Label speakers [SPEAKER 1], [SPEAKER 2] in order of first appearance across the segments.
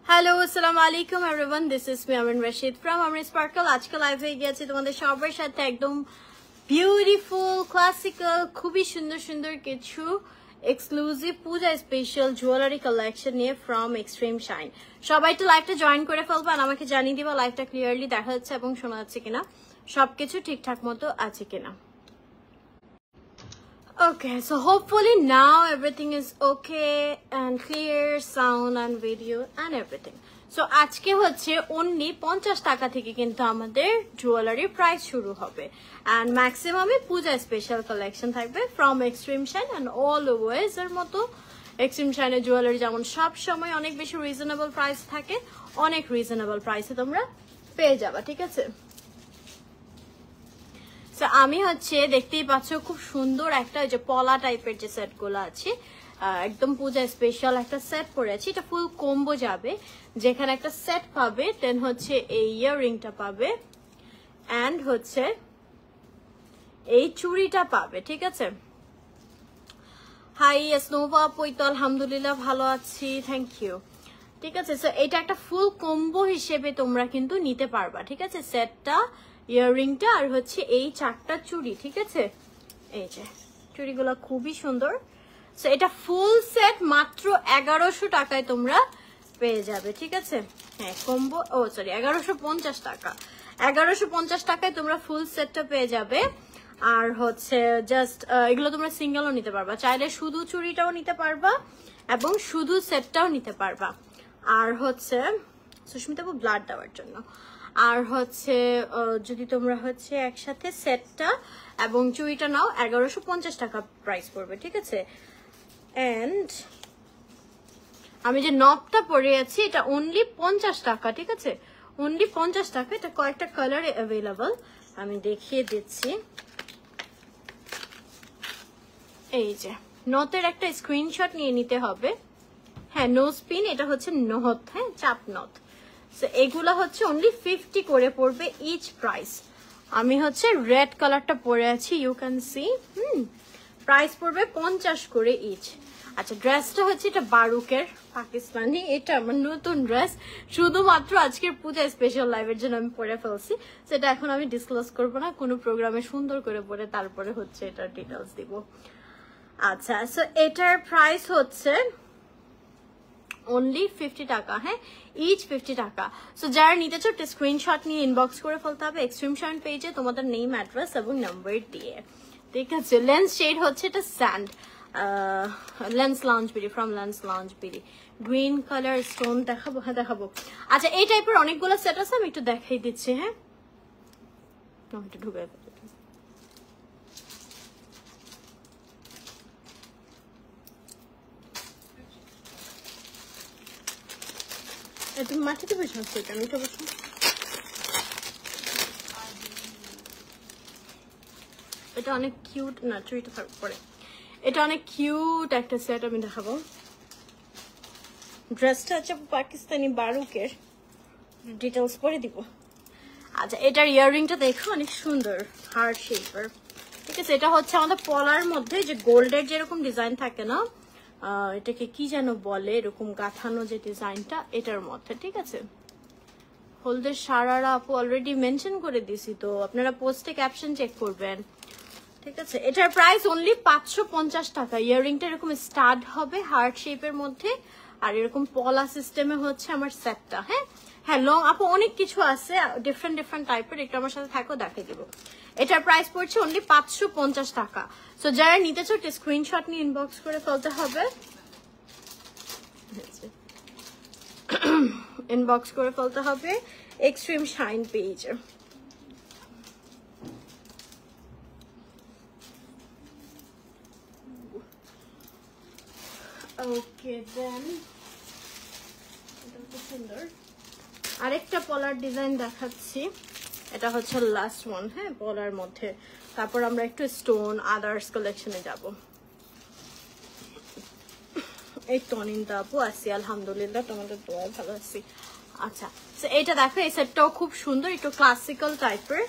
[SPEAKER 1] Hello আসসালামু আলাইকুম everyone, this is me Amin Rashid from Amin sparkle. আজকে লাইভ হয়ে গিয়েছে তোমাদের সবার সাথে একদম বিউটিফুল ক্লাসিক্যাল খুবই সুন্দর সুন্দর কিছু এক্সক্লুসিভ পূজা স্পেশাল জুয়েলারি কালেকশন নিয়ে ফ্রম এক্সট্রিম শাইন। সবাই তো লাইভটা জয়েন করে ফেলবো আর আমাকে জানিয়ে দিবা লাইভটা ক্লিয়ারলি দেখা যাচ্ছে এবং শোনা যাচ্ছে কিনা, সবকিছু ঠিকঠাক মতো আছে কিনা। Okay, so hopefully now everything is okay and clear sound and video and everything. So আজকে হচ্ছে only 50 টাকা থেকে কিন্তু আমাদের জুয়েলারি প্রাইস শুরু হবে and maximum Puja special collection থাকবে from Extreme Shine and always এর মতো Extreme Shine এর জুয়েলারি যেমন সব সময় অনেক বেশি রিজনেবল প্রাইস থাকে, অনেক রিজনেবল প্রাইসে তোমরা পেয়ে যাবা, ঠিক আছে? আমি হচ্ছে দেখতেই পাচ্ছ খুব সুন্দর একটা যে পলা টাইপের যে সেট গুলো আছে, একদম পূজা স্পেশাল একটা সেট পরেছি। এটা ফুল কম্বো যাবে, যেখানে একটা সেট পাবে, দেন হচ্ছে এই ইয়াররিংটা পাবে এন্ড হচ্ছে এই চুড়িটা পাবে, ঠিক আছে? হাই স্নোভা আপু, তো আলহামদুলিল্লাহ ভালো আছি, থ্যাংক ইউ। ঠিক আছে, সো এটা একটা ফুল কম্বো হিসেবে তোমরা কিন্তু নিতে পারবা, ঠিক আছে? সেটটা, ইয়াররিংটা আর হচ্ছে এই চারটা চুড়ি, ঠিক আছে? এই যে চুড়িগুলো খুবই সুন্দর। সো এটা ফুল সেট মাত্র 1100 টাকায় তোমরা পেয়ে যাবে, ঠিক আছে? হ্যাঁ, কম্বো, ও সরি 1150 টাকা, 1150 টাকায় তোমরা ফুল সেটটা পেয়ে যাবে। আর হচ্ছে জাস্ট এগুলো তোমরা সিঙ্গেলও নিতে পারবা, চাইলে শুধু চুড়িটাও নিতে পারবা এবং শুধু সেটটাও নিতে পারবা। আর হচ্ছে সুস্মিতা ব্লাড দেওয়ার জন্য, আর হচ্ছে যদি তোমরা হচ্ছে একসাথে সেটটা এবং চুড়িটা নাও 1150 টাকা প্রাইস পড়বে, ঠিক আছে? এন্ড আমি যে নবটা পরে আছি এটা অনলি 50 টাকা, ঠিক আছে? অনলি 50 টাকা। এটা কয়েকটা কালারে অ্যাভেলেবল, আমি দেখিয়ে দিচ্ছি। এই যে নথের একটা স্ক্রিনশট নিয়ে নিতে হবে। হ্যাঁ, নো স্পিন, এটা হচ্ছে নথ, হ্যাঁ, চাপ নথ। এগুলা হচ্ছে অনলি 50 করে পড়বে ইচ প্রাইস। আমি হচ্ছে রেড কালারটা পরে আছি, ইউ ক্যান সি। প্রাইস পড়বে 50 করে ইচ। আচ্ছা, ড্রেসটা হচ্ছে এটা বারুকের পাকিস্তানি, এটা আমার নতুন ড্রেস, শুধুমাত্র আজকের পূজা স্পেশাল লাইভের জন্য আমি পরে ফেলছি। সেটা এখন আমি ডিসক্লোজ করবো না, কোনো প্রোগ্রামে সুন্দর করে পরে তারপরে হচ্ছে এটার ডিটেলস দিব। আচ্ছা, সো এটার প্রাইস হচ্ছে only 50 টাকা, হ্যাঁ, ইচ 50 টাকা। সো যারা নিতে চাও স্ক্রিনশট নিয়ে ইনবক্স করে ফেলতে হবে এক্সট্রিম শাইন পেজে তোমাদের নেম, অ্যাড্রেস এবং নাম্বার দিয়ে, ঠিক আছে? লেন্স শেড হচ্ছে এটা sand, lens launch BD, from lens launch BD, green colour stone দেখাবো, হ্যাঁ দেখাবো। আচ্ছা, এই টাইপের অনেকগুলো সেট আছে, আমি একটু দেখাই দিচ্ছি। হ্যাঁ, একটু ঢুকে তুমি মাটিতে বসে আসছো, এটা মিঠে বসো। এটা অনেক কিউট, না চুড়িটা থাক পরে, এটা অনেক কিউট একটা সেট আমি দেখাবো। ড্রেসটা হচ্ছে পাকিস্তানি বারুকের, ডিটেলস পরে দিব। আচ্ছা, এটার ইয়াররিংটা দেখো অনেক সুন্দর, হার্ট শেপের, ঠিক আছে? এটা হচ্ছে আমাদের পলার মধ্যে যে গোল্ডের যেরকম ডিজাইন থাকে না, এটাকে কি যেন বলে, এরকম গাঁথানো যে ডিজাইনটা, এটার মধ্যে, ঠিক আছে? হলদের সারারা আপু অলরেডি মেনশন করে দিছি, তো আপনারা পোস্টে ক্যাপশন চেক করবেন, ঠিক আছে? এটার প্রাইস অনলি 550 টাকা। ইয়াররিংটা এরকম স্টাড হবে হার্ট শেপের মধ্যে, আর এরকম পলা সিস্টেমে হচ্ছে আমার সেটটা। হ্যাঁ হ্যাঁ, লং আপু অনেক কিছু আছে, ডিফারেন্ট ডিফারেন্ট টাইপের, একটু আমার সাথে থাকো, দেখাই দেবো। এটার প্রাইস পড়ছে অনলি 550 টাকা। সো যারা নিতে চাও স্ক্রিনশট নিয়ে ইনবক্স করে ফেলতে হবে, ইনবক্স করে ফেলতে হবে এক্সট্রিম শাইন পেজে। ওকে, দেন এটা খুব সুন্দর আরেকটা পলার ডিজাইন দেখাচ্ছি, এটা হচ্ছে লাস্ট ওয়ান, হ্যাঁ, পলার মধ্যে। তারপর আমরা একটু স্টোন আদার্স কালেকশনে যাব। এই টনিনটা আপু আছি, আলহামদুলিল্লাহ তোমাদের দোয়া ভালো আছি। আচ্ছা, তো এটা দেখো, এই সেটটাও খুব সুন্দর, একটু ক্লাসিক্যাল টাইপের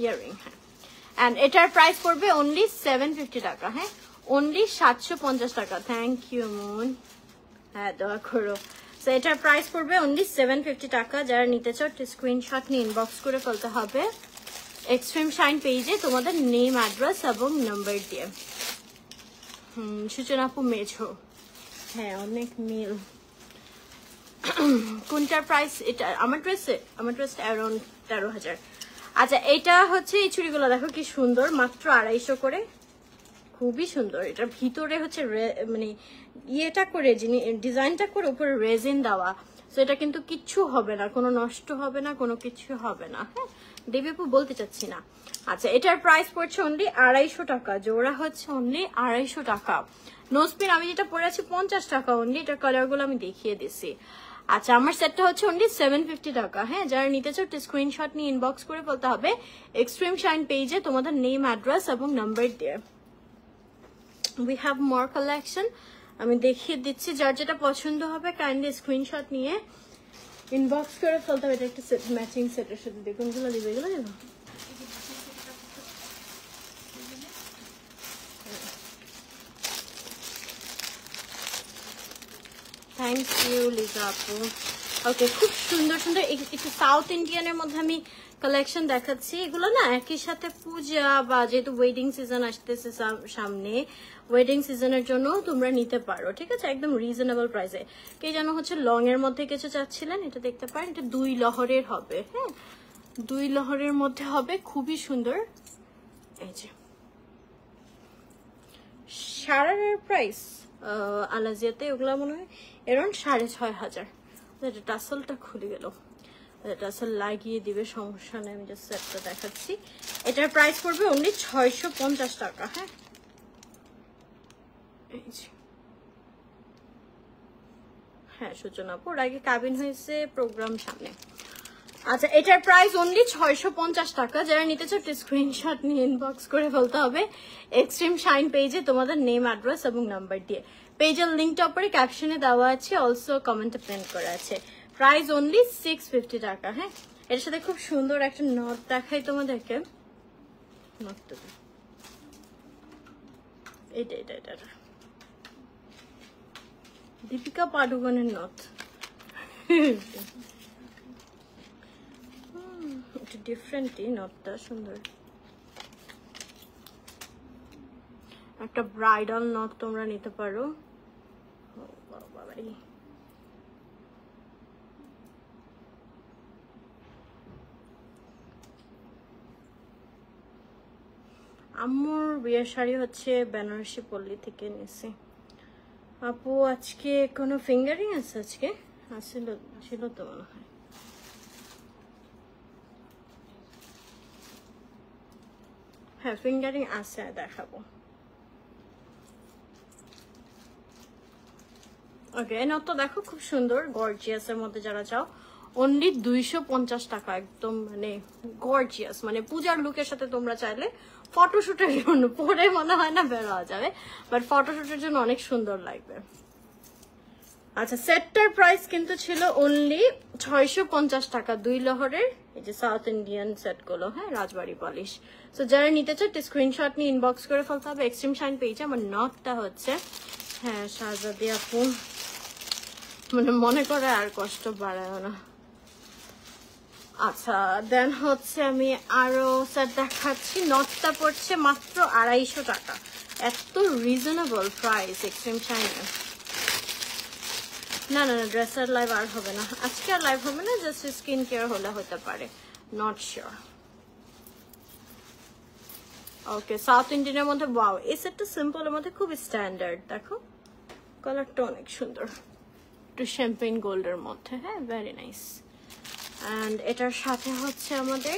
[SPEAKER 1] ইয়াররিং, হ্যাঁ, এন্ড এটার প্রাইস পড়বে অনলি 750 টাকা। হ্যাঁ, অনলি 750 টাকা। থ্যাংক ইউ মুন, হ্যাঁ দোয়া করো। সো এটার প্রাইস পড়বে অনলি 750 টাকা। যারা নিতে চাও স্ক্রিনশট নিয়ে ইনবক্স করে ফেলতে হবে এক্সট্রিম শাইন পেজে তোমাদের নেম, অ্যাড্রেস এবং নাম্বার দিয়ে। সূচনা আপু মেঝো, হ্যাঁ অনেক মিল। কোনটার প্রাইস? এটা আমার ড্রেস অ্যারাউন্ড 13,000। আচ্ছা এটা হচ্ছে এই চুড়িগুলো দেখো কি সুন্দর, মাত্র 250 করে, খুবই সুন্দর। এটার ভিতরে হচ্ছে মানে ইয়েটা করে ডিজাইনটা করে উপরে রেজিন দেওয়া, তো এটা কিন্তু কিচ্ছু হবে না, কোনো নষ্ট হবে না, কোনো কিছু হবে না। হ্যাঁ দেবীপু বলতে চাচ্ছি না। আচ্ছা এটার প্রাইস পড়ছে অনলি 250 টাকা, জোড়া হচ্ছে অনলি 250 টাকা। নোজপিন আমি যেটা পরে আছি 50 টাকা অনলি, এটার কালারগুলো আমি দেখিয়ে দিছি। আচ্ছা আমার সেটটা হচ্ছে অনলি 750 টাকা। হ্যাঁ যারা নিতে চাও স্ক্রিনশট নিয়ে ইনবক্স করে বলতে হবে এক্সট্রিম শাইন পেজে তোমাদের নেম, অ্যাড্রেস এবং নাম্বার দিয়ে। উই হ্যাভ মোর কালেকশন, আমি দেখিয়ে দিচ্ছি। যার যেটা পছন্দ হবে কাইন্ডলি স্ক্রিনশট নিয়ে ইনবক্স করে ফেলতে হবে। এটা একটা সেট, ম্যাচিং সেটের সাথে দেখুন গুলো দিবে, এগুলো দেবো। থ্যাংক ইউ লিজা আপু। ওকে খুব সুন্দর সুন্দর একটু সাউথ ইন্ডিয়ানের মধ্যে আমি কালেকশন দেখাচ্ছি। এগুলো না একই সাথে পূজা বা যেহেতু ওয়েডিং সিজন আসতেছে সামনে, ওয়েডিং সিজনের জন্য তোমরা নিতে পারো, ঠিক আছে, একদম রিজনেবল প্রাইসে। কে যেন হচ্ছে লং এর মধ্যে কিছু চাচ্ছিলেন, এটা দেখতে পারেন, এটা 2 লহরের হবে। হ্যাঁ 2 লহরের মধ্যে হবে, খুবই সুন্দর। এই যে শাড়ির প্রাইস আলাজিয়াতে ওগুলো মনে হয় অ্যারাউন্ড 6,500। এটা টাসলটা খুলে গেল, টাসল লাগিয়ে দিবে, সমস্যা নেই, আমি জাস্ট সেটটা দেখাচ্ছি। এটার প্রাইস পড়বে অনলি 650 টাকা। হ্যাঁ হ্যাঁ সূচনা ওর আগে কাবিন হয়েছে, প্রোগ্রাম সামনে। আচ্ছা এটার প্রাইস অনলি 650 টাকা। যারা নিতে চাও স্ক্রিনশট নিয়ে ইনবক্স করে ফেলতে হবে এক্সট্রিম শাইন পেজে তোমাদের নেম, অ্যাড্রেস এবং নাম্বার দিয়ে। পেজের লিঙ্কটা উপরে ক্যাপশনে দেওয়া আছে, অলসো কমেন্টে প্রিন্ট করা আছে। প্রাইস অনলি 650 টাকা। হ্যাঁ এর সাথে খুব সুন্দর একটা নট দেখাই তোমাদেরকে, নটটা এটা দীপিকা পাডুকোনের নট, একটু ডিফারেন্টই, নটটা সুন্দর। একটা ব্রাইডাল নট তোমরা নিতে পারো। বাবারে আম্মুর বিয়ের শাড়ি হচ্ছে বেনারসি পল্লী থেকে নিছি। আপু আজকে কোনো ফিঙ্গারিং আছে? আজকে ছিল তো মনে হয়। হ্যাঁ ফিঙ্গারিং আছে, দেখাবো। ওকে এই নটটা দেখো খুব সুন্দর, গর্জিয়াসের মধ্যে যারা চাও অনলি 250 টাকা। একদম মানে গর্জিয়াস, মানে পূজার লুকের সাথে তোমরা চাইলে ফটোশুটের জন্য পরে মনে হয় না বের হওয়া যাবে, বাট ফটোশুটের জন্য অনেক সুন্দর লাগবে। আচ্ছা সেটটার প্রাইস কিন্তু ছিল অনলি 650 টাকা, 2 লহরের এই যে সাউথ ইন্ডিয়ান সেট গুলো। হ্যাঁ রাজবাড়ি পলিশ। তো যারা নিতে চাও স্ক্রিনশট নিয়ে ইনবক্স করে ফেলতে হবে এক্সট্রিম শাইন পেজে। আমার নটটা হচ্ছে, হ্যাঁ শাহজাদি আপু মানে মনে করে আর কষ্ট বাড়ায় না। আচ্ছা দেন হচ্ছে আমি আরো সেট দেখাচ্ছি। নটটা পড়ছে মাত্র 250 টাকা, এত রিজনেবল প্রাইস এক্সট্রিম শাইনে। না না না ড্রেসের লাইভ আর হবে না, আজকে আর লাইভ হবে না, জাস্ট স্কিন কেয়ার হলে হতে পারে, নট শিওর। ওকে সাউথ ইন্ডিয়ানের মধ্যে ওয়াও, এই সেটটা সিম্পলের মধ্যে খুব স্ট্যান্ডার্ড, দেখো কালারটা অনেক সুন্দর, একটু শ্যাম্পেইন গোল্ডের মধ্যে। হ্যাঁ ভেরি নাইস। অ্যান্ড এটার সাথে হচ্ছে আমাদের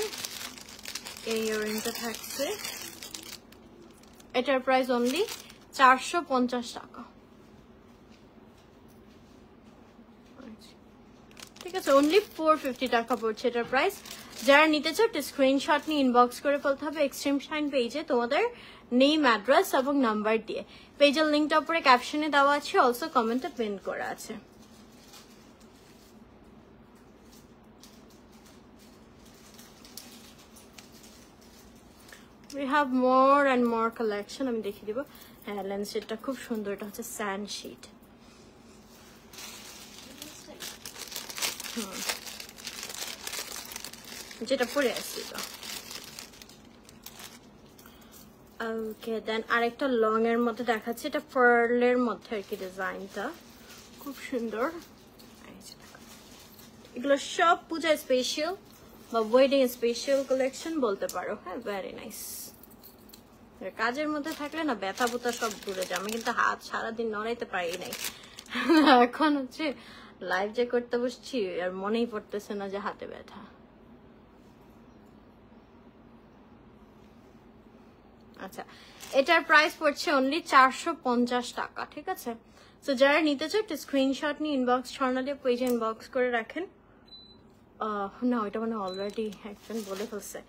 [SPEAKER 1] এই ইয়াররিংটা থাকছে। এটার প্রাইস অনলি 450 টাকা। ঠিক আছে অনলি 450 টাকা পড়ছে এটার প্রাইস। যারা নিতে চাও স্ক্রিনশট নিয়ে ইনবক্স করে ফেলতে হবে এক্সট্রিম শাইন পেজে তোমাদের নেম, অ্যাড্রেস এবং নাম্বার দিয়ে। পেজের লিঙ্কটা উপরে ক্যাপশনে দেওয়া আছে, অলসো কমেন্টে পিন করা আছে। We have more and more collection, আমি দেখিয়ে দিব। হ্যাঁ লেন্স শেডটা খুব সুন্দর, এটা হচ্ছে স্যান্ড শিট। যেটা পরে আসছি তো। ওকে, দেন আরেকটা লং এর মধ্যে দেখাচ্ছে, এটা পার্লের মধ্যে আর কি ডিজাইনটা, খুব সুন্দর। এগুলো সব পূজা স্পেশাল বা ওয়েডিং স্পেশাল কালেকশন বলতে পারো। হ্যাঁ, ভেরি নাইস। কাজের মধ্যে থাকলে না ব্যথা বুথা সব দূরে যায়। আমি কিন্তু হাত সারাদিন নড়াইতে পারি নাই, এখন হচ্ছে লাইভ যে করতে বসছি আর মনেই পড়তেছে না যে হাতে ব্যথা। আচ্ছা, এটার প্রাইস পড়ছে অনলি 450 টাকা, ঠিক আছে? তো যারা নিতে চাও একটা স্ক্রিনশট নিয়ে ইনবক্স স্বর্ণালী পেজে ইনবক্স করে রাখেন। না, ওইটা মানে অলরেডি একজন বলে ফেলছে।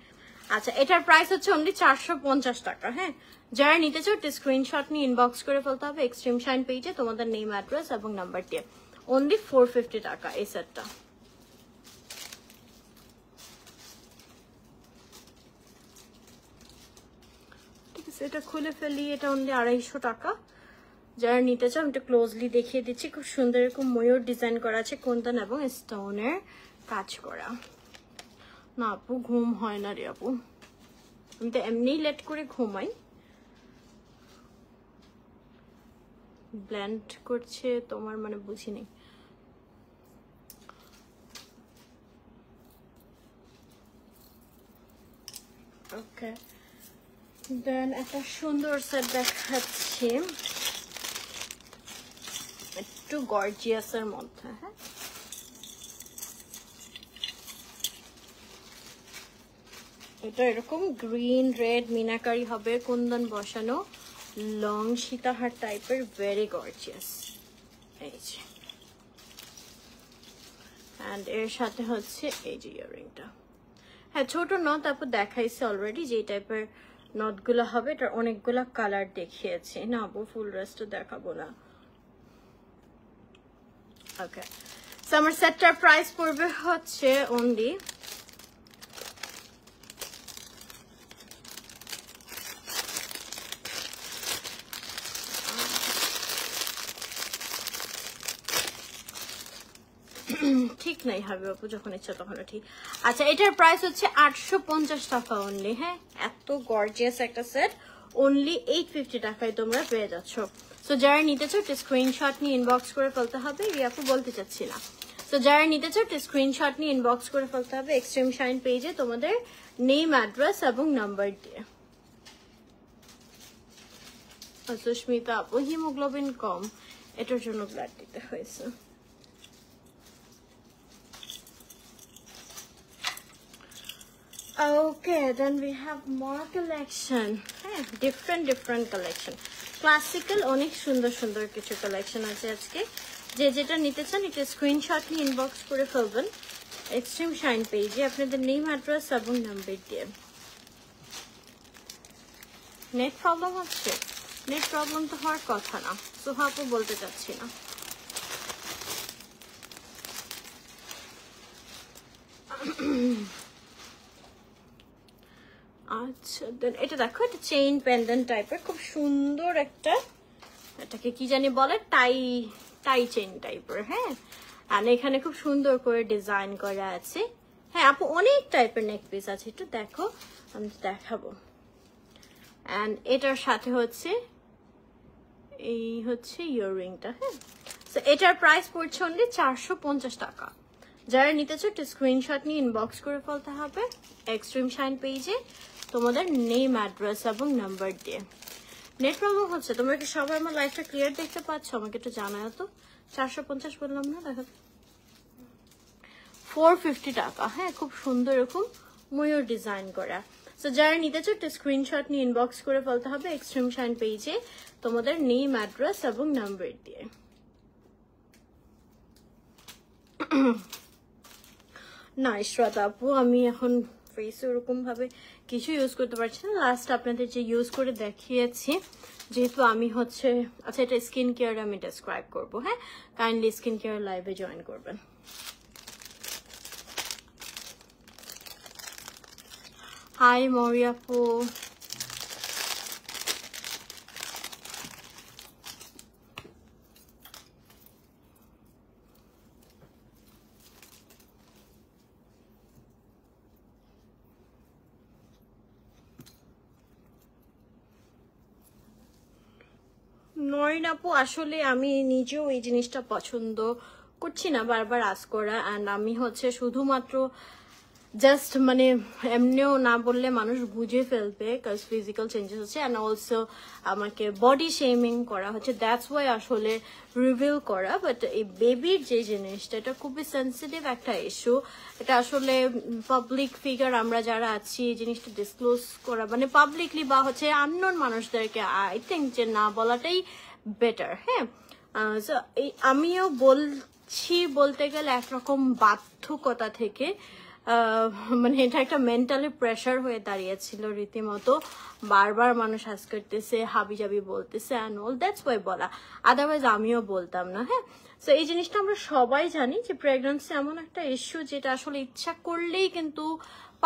[SPEAKER 1] আচ্ছা, এটার প্রাইস হচ্ছে অনলি 450 টাকা। হ্যাঁ, যারা নিতে চাও একটা স্ক্রিনশট নিয়ে ইনবক্স করে ফেলতে হবে এক্সট্রিম শাইন পেজে তোমাদের নেম, অ্যাড্রেস এবং নাম্বার দিয়ে। অনলি 450 টাকা এই সেটটা। ঠিক আছে, এটা খুলে ফেলি। এটা অনলি 250 টাকা। যারা নিতে চাও আমি একটু ক্লোজলি দেখিয়ে দিচ্ছি। খুব সুন্দর এরকম ময়ূর ডিজাইন করা আছে, কুন্দন এবং স্টোনের কাজ করা। না আপু, ঘুম হয় না রে আপু, আমি তো এমনি লেট করে ঘুমাই। ব্ল্যান্ড করছে তোমার মানে বুঝি নেই। ওকে, দেন একটা সুন্দর সেট দেখাচ্ছি, একটু গর্জিয়াসের মধ্যে। হ্যাঁ, এটা এরকম গ্রিন রেড মিনাকারি হবে, কুন্দন বসানো, লং সীতাহার টাইপের, ভেরি গর্জিয়াস। এই যে, অ্যান্ড এর সাথে হচ্ছে এই যে ইয়াররিংটা। হ্যাঁ, ছোট নথ তারপর দেখাইছে অলরেডি যে টাইপের নথগুলো হবে। এটার অনেকগুলা কালার দেখিয়েছি না আপু, ফুল ড্রেসটা দেখাবো না। ওকে, সো আমার সেটটার প্রাইস পড়বে হচ্ছে অনলি ঠিক নাই হবে আপু, যখন ইচ্ছা তখন ঠিক। আচ্ছা, এটার প্রাইস হচ্ছে 850 টাকা অনলি। হ্যাঁ, এত গর্জিয়াস একটা সেট অনলি 850 টাকায় তোমরা পেয়ে যাচ্ছ। সো যারা নিতে চাও একটা স্ক্রিনশট নিয়ে ইনবক্স করে ফেলতে হবে। আপু বলতে চাচ্ছি না। সো যারা নিতে চাও একটা স্ক্রিনশট নিয়ে ইনবক্স করে ফেলতে হবে এক্সট্রিম শাইন পেজে তোমাদের নেম, অ্যাড্রেস এবং নাম্বার দিয়ে। সুস্মিতা আপু, হিমোগ্লোবিন কম, এটার জন্য ব্লাড দিতে হয়েছে। Okay, then we have more collection. হ্যাঁ, different collection. Classical অনেক সুন্দর সুন্দর কিছু কালেকশন আছে আজকে। যে যেটা নিতে চান এটা স্ক্রিনশট নিয়ে ইনবক্স করে ফেলবেন এক্সট্রিম শাইন পেজে আপনাদের নেম, অ্যাড্রেস এবং নাম্বার দিয়ে। নেট প্রবলেম হচ্ছে? নেট প্রবলেম তো হওয়ার কথা না, সোহাপু বলতে চাচ্ছি না। আচ্ছা, দেন এটা দেখো, এটা চেইন পেন্ডেন্ট টাইপের, খুব সুন্দর একটা, এটাকে কি জানি বলে, টাই চেইন টাইপের। হ্যাঁ, আর এখানে খুব সুন্দর করে ডিজাইন করা আছে। হ্যাঁ আপু, অনেক টাইপের নেক পিস আছে, একটু দেখো, আমি দেখাবো। অ্যান্ড এটার সাথে হচ্ছে এই হচ্ছে ইয়াররিংটা। হ্যাঁ, তো এটার প্রাইস পড়ছে অনলি 450 টাকা। যারা নিতে চাও একটা স্ক্রিনশট নিয়ে ইনবক্স করে ফেলতে হবে এক্সট্রিম শাইন পেজে তোমাদের নেম, অ্যাড্রেস এবং নাম্বার দিয়ে। নেট প্রবলেম হচ্ছে? তোমরা কি সবাই আমার লাইফটা ক্লিয়ার দেখতে পাচ্ছ? আমাকে একটু জানাও তো। 450 বললাম না, দেখো 450 টাকা। হ্যাঁ, খুব সুন্দর এরকম ময়ূর ডিজাইন করা। তো যারা নিতে চাও একটা স্ক্রিনশট নিয়ে ইনবক্স করে ফেলতে হবে এক্সট্রিম শাইন পেজে তোমাদের নেম, অ্যাড্রেস এবং নাম্বার দিয়ে। না ইশরাত আপু, আমি এখন ফেসে ওরকম ভাবে কিছু ইউজ করতে পারছি না। লাস্ট আপনাদের যে ইউজ করে দেখিয়েছি, যেহেতু আমি হচ্ছে, আচ্ছা এটা স্কিন কেয়ার আমি ডেসক্রাইব করবো। হ্যাঁ, কাইন্ডলি স্কিন কেয়ার লাইভে জয়েন করবেন। হাই মরি আপু, নরিন আপু আসলে আমি নিজেও এই জিনিসটা পছন্দ করছি না বারবার আজ করা, অ্যান্ড আমি হচ্ছে শুধুমাত্র জাস্ট মানে এমনিও না বললে মানুষ বুঝে ফেলবে, কাজ ফিজিক্যাল চেঞ্জেস হচ্ছে, অ্যান্ড অলসো আমাকে বডি শেমিং করা হচ্ছে, দ্যাটস ওয়াই আসলে রিভিল করা। বাট এই বেবির যে জিনিসটা, এটা খুবই সেন্সিটিভ একটা ইস্যু। এটা আসলে পাবলিক ফিগার আমরা যারা আছি এই জিনিসটা ডিসক্লোজ করা মানে পাবলিকলি বা হচ্ছে আননোন মানুষদেরকে আই থিঙ্ক যে না বলাটাই বেটার। হ্যাঁ, আমিও বলছি বলতে গেলে একরকম বাধ্যকতা থেকে, মানে এটা একটা মেন্টালি প্রেশার হয়ে দাঁড়িয়েছিল রীতিমতো। বারবার মানুষ আস করতেছে, হাবিজাবি বলতেছে অ্যান্ড অল, দ্যাটস ওয়াই বলা, আদারওয়াইজ আমিও বলতাম না। হ্যাঁ, সো এই জিনিসটা আমরা সবাই জানি যে প্রেগন্যান্সি এমন একটা ইস্যু যেটা আসলে ইচ্ছা করলেই কিন্তু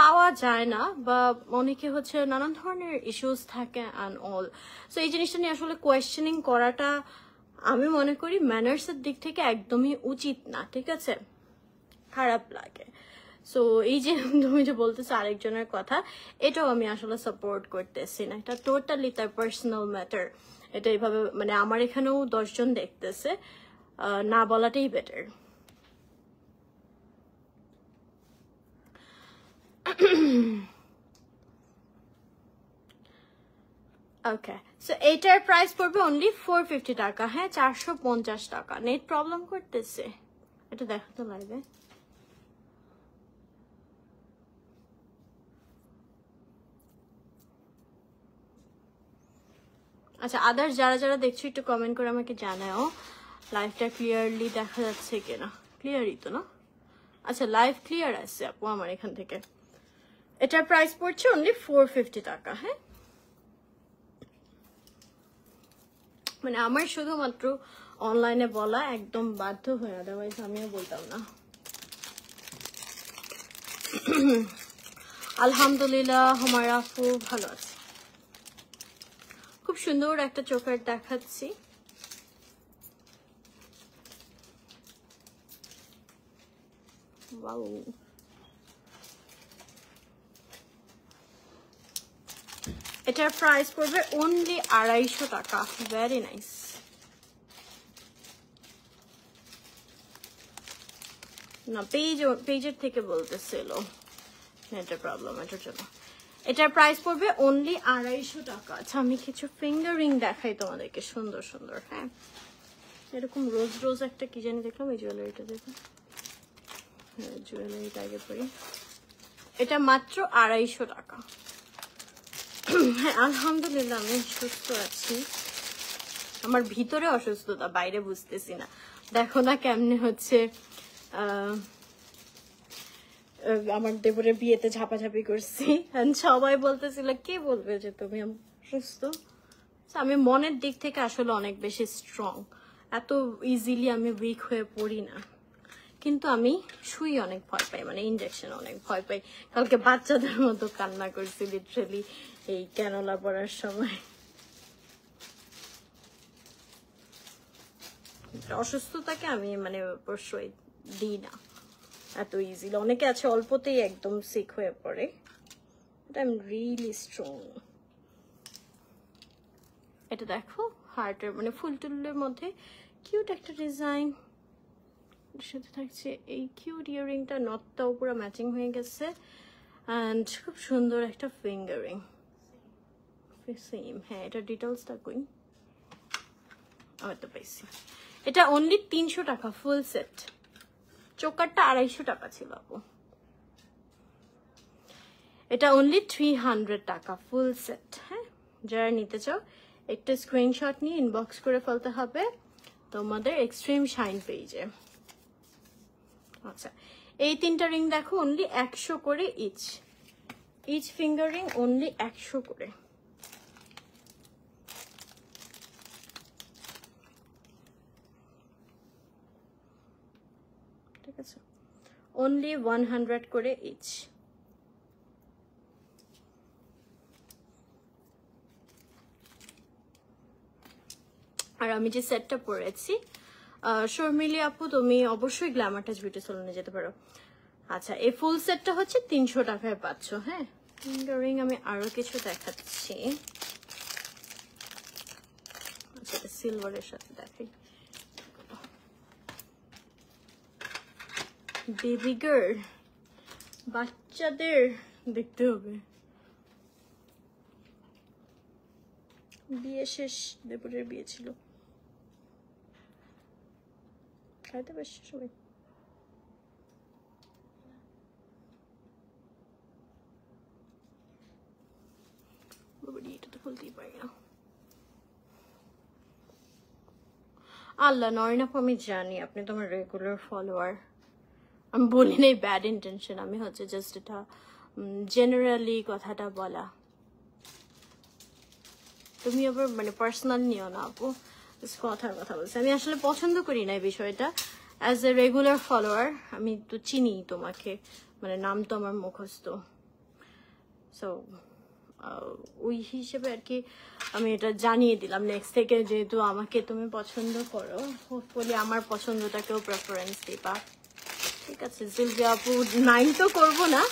[SPEAKER 1] পাওয়া যায় না, বা অনেকে হচ্ছে নানান ধরনের ইস্যুস থাকে অ্যান্ড অল। সো এই জিনিসটা নিয়ে আসলে কোয়েশ্চেনিং করাটা আমি মনে করি ম্যানার্সের দিক থেকে একদমই উচিত না, ঠিক আছে, খারাপ লাগে। সো এই যে তুমি যে বলতেছো আরেকজনের কথা, এটাও আমি আসলে সাপোর্ট করতেছি না, এটা টোটালি তার পার্সোনাল ম্যাটার। এটা এইভাবে মানে আমার এখানেও 10 জন দেখতেছে, না বলাটাই বেটার। ওকে, সো এইটার প্রাইস পড়বে অনলি 450 টাকা। হ্যাঁ, 450 টাকা। নেট প্রবলেম করতেছে, এটা দেখাতে লাগবে। আচ্ছা, আদার্স যারা যারা দেখছো একটু কমেন্ট করে আমাকে জানাও লাইভটা ক্লিয়ারলি দেখা যাচ্ছে কিনা। ক্লিয়ারই তো না? আচ্ছা, লাইভ ক্লিয়ার আছে আপু আমার এখান থেকে। এটার প্রাইস পড়ছে অনলি 450 টাকা। হ্যাঁ, মানে আমার শুধুমাত্র অনলাইনে বলা একদম বাধ্য হয়ে, আদারওয়াইজ আমিও বলতাম না। আলহামদুলিল্লাহ আমার আপু ভালো আছে, খুব সুন্দর একটা চোকার দেখাচ্ছি। ওয়াও, এটার প্রাইস পড়বে অনলি 250 টাকা। Very nice. না, পেজের থেকে বলতেছিল নেটের প্রবলেম, এটার জন্য। এটার প্রাইস পড়বে অনলি 250 টাকা। আচ্ছা, আমি কিছু ফিঙ্গারিং দেখাই তোমাদেরকে, সুন্দর সুন্দর। হ্যাঁ, এরকম রোজ রোজ একটা কি জানি দেখলাম, এই জুয়েলারিটা দেখুন। হ্যাঁ, জুয়েলারিটা আগে পড়ি। এটা মাত্র 250 টাকা। হ্যাঁ, আলহামদুলিল্লাহ আমি সুস্থ আছি। আমার ভিতরে অসুস্থতা, বাইরে বুঝতেছি না। দেখো না কেমনে হচ্ছে আমার দেবরের বিয়েতে ঝাপাঝাপি করছি, সবাই বলতেছিল কে বলবে যে তুমি সুস্থ। আমি মনের দিক থেকে আসলে অনেক বেশি স্ট্রং, এত ইজিলি আমি উইক হয়ে পড়ি না। কিন্তু আমি সুই অনেক ভয় পাই, মানে ইনজেকশন অনেক ভয় পাই। কালকে বাচ্চাদের মতো কান্না করছি লিটারালি এই ক্যানোলা পড়ার সময়। অসুস্থতাকে আমি মানে প্রশ্রয় দিই না এত ইজিলি। অনেকে আছে অল্পতেই একদম সিক হয়ে পড়ে, but I am really strong. এটা দেখো হার্টের মানে ফুল টুলের মধ্যে কিউট একটা ডিজাইন, সাথে থাকছে এই কিউট ইয়াররিংটা, নটটাও পুরো ম্যাচিং হয়ে গেছে, অ্যান্ড খুব সুন্দর একটা ফিঙ্গারিং সেম। হ্যাঁ, এটা ডিটেলসটা কই, আমার তো পাইছি। এটা অনলি 300 টাকা ফুল সেট। চোকারটা 250 টাকা ছিল আপু, এটা অনলি 300 টাকা ফুল সেট। হ্যাঁ, যারা নিতে চাও একটা স্ক্রিনশট নিয়ে ইনবক্স করে ফেলতে হবে তোমাদের এক্সট্রিম শাইন পেজে। আচ্ছা, এই 3টা রিং দেখো অনলি 100 করে ইচ ফিঙ্গার রিং অনলি 100 করে। ঠিক আছে, অনলি 100 করে ইচ। আর আমি যে সেটটা পরেছি, শর্মিলি আপু তুমি অবশ্যই গ্ল্যামার টাচ বিউটি সেলুনে যেতে পারো। আচ্ছা, এই ফুল সেটটা হচ্ছে 300 টাকায় পাচ্ছ। হ্যাঁ, ফিঙ্গারিং আমি আরো কিছু দেখাচ্ছি। আচ্ছা, সিলভারের সাথে দেখাই। বেবি গার্ল, বাচ্চাদের দেখতে হবে। বিয়ে শেষ, দেবরের বিয়ে ছিল। খাইতে পারছি সবাই। এটা তো খুলতেই পারি না। আল্লাহ নয়নাপু, আমি জানি আপনি তোমার রেগুলার ফলোয়ার। আমি বলি নাই ব্যাড ইন্টেনশন, আমি হচ্ছে জাস্ট এটা জেনারেলি কথাটা বলা। তুমি আবার মানে পার্সোনাল নিও না আপু, কথার কথা বলছি। আমি আসলে পছন্দ করি না এই বিষয়টা। অ্যাজ এ রেগুলার ফলোয়ার আমি তো চিনি তোমাকে, মানে নাম তো আমার মুখস্থ। সো ওই হিসেবে আর কি আমি এটা জানিয়ে দিলাম নেক্সট থেকে, যেহেতু আমাকে তুমি পছন্দ করো, হোপফুলি আমার পছন্দটাকেও প্রেফারেন্স দিবা। ঠিক আছে জিলবি আপু, মাইন্ড তো করবো না,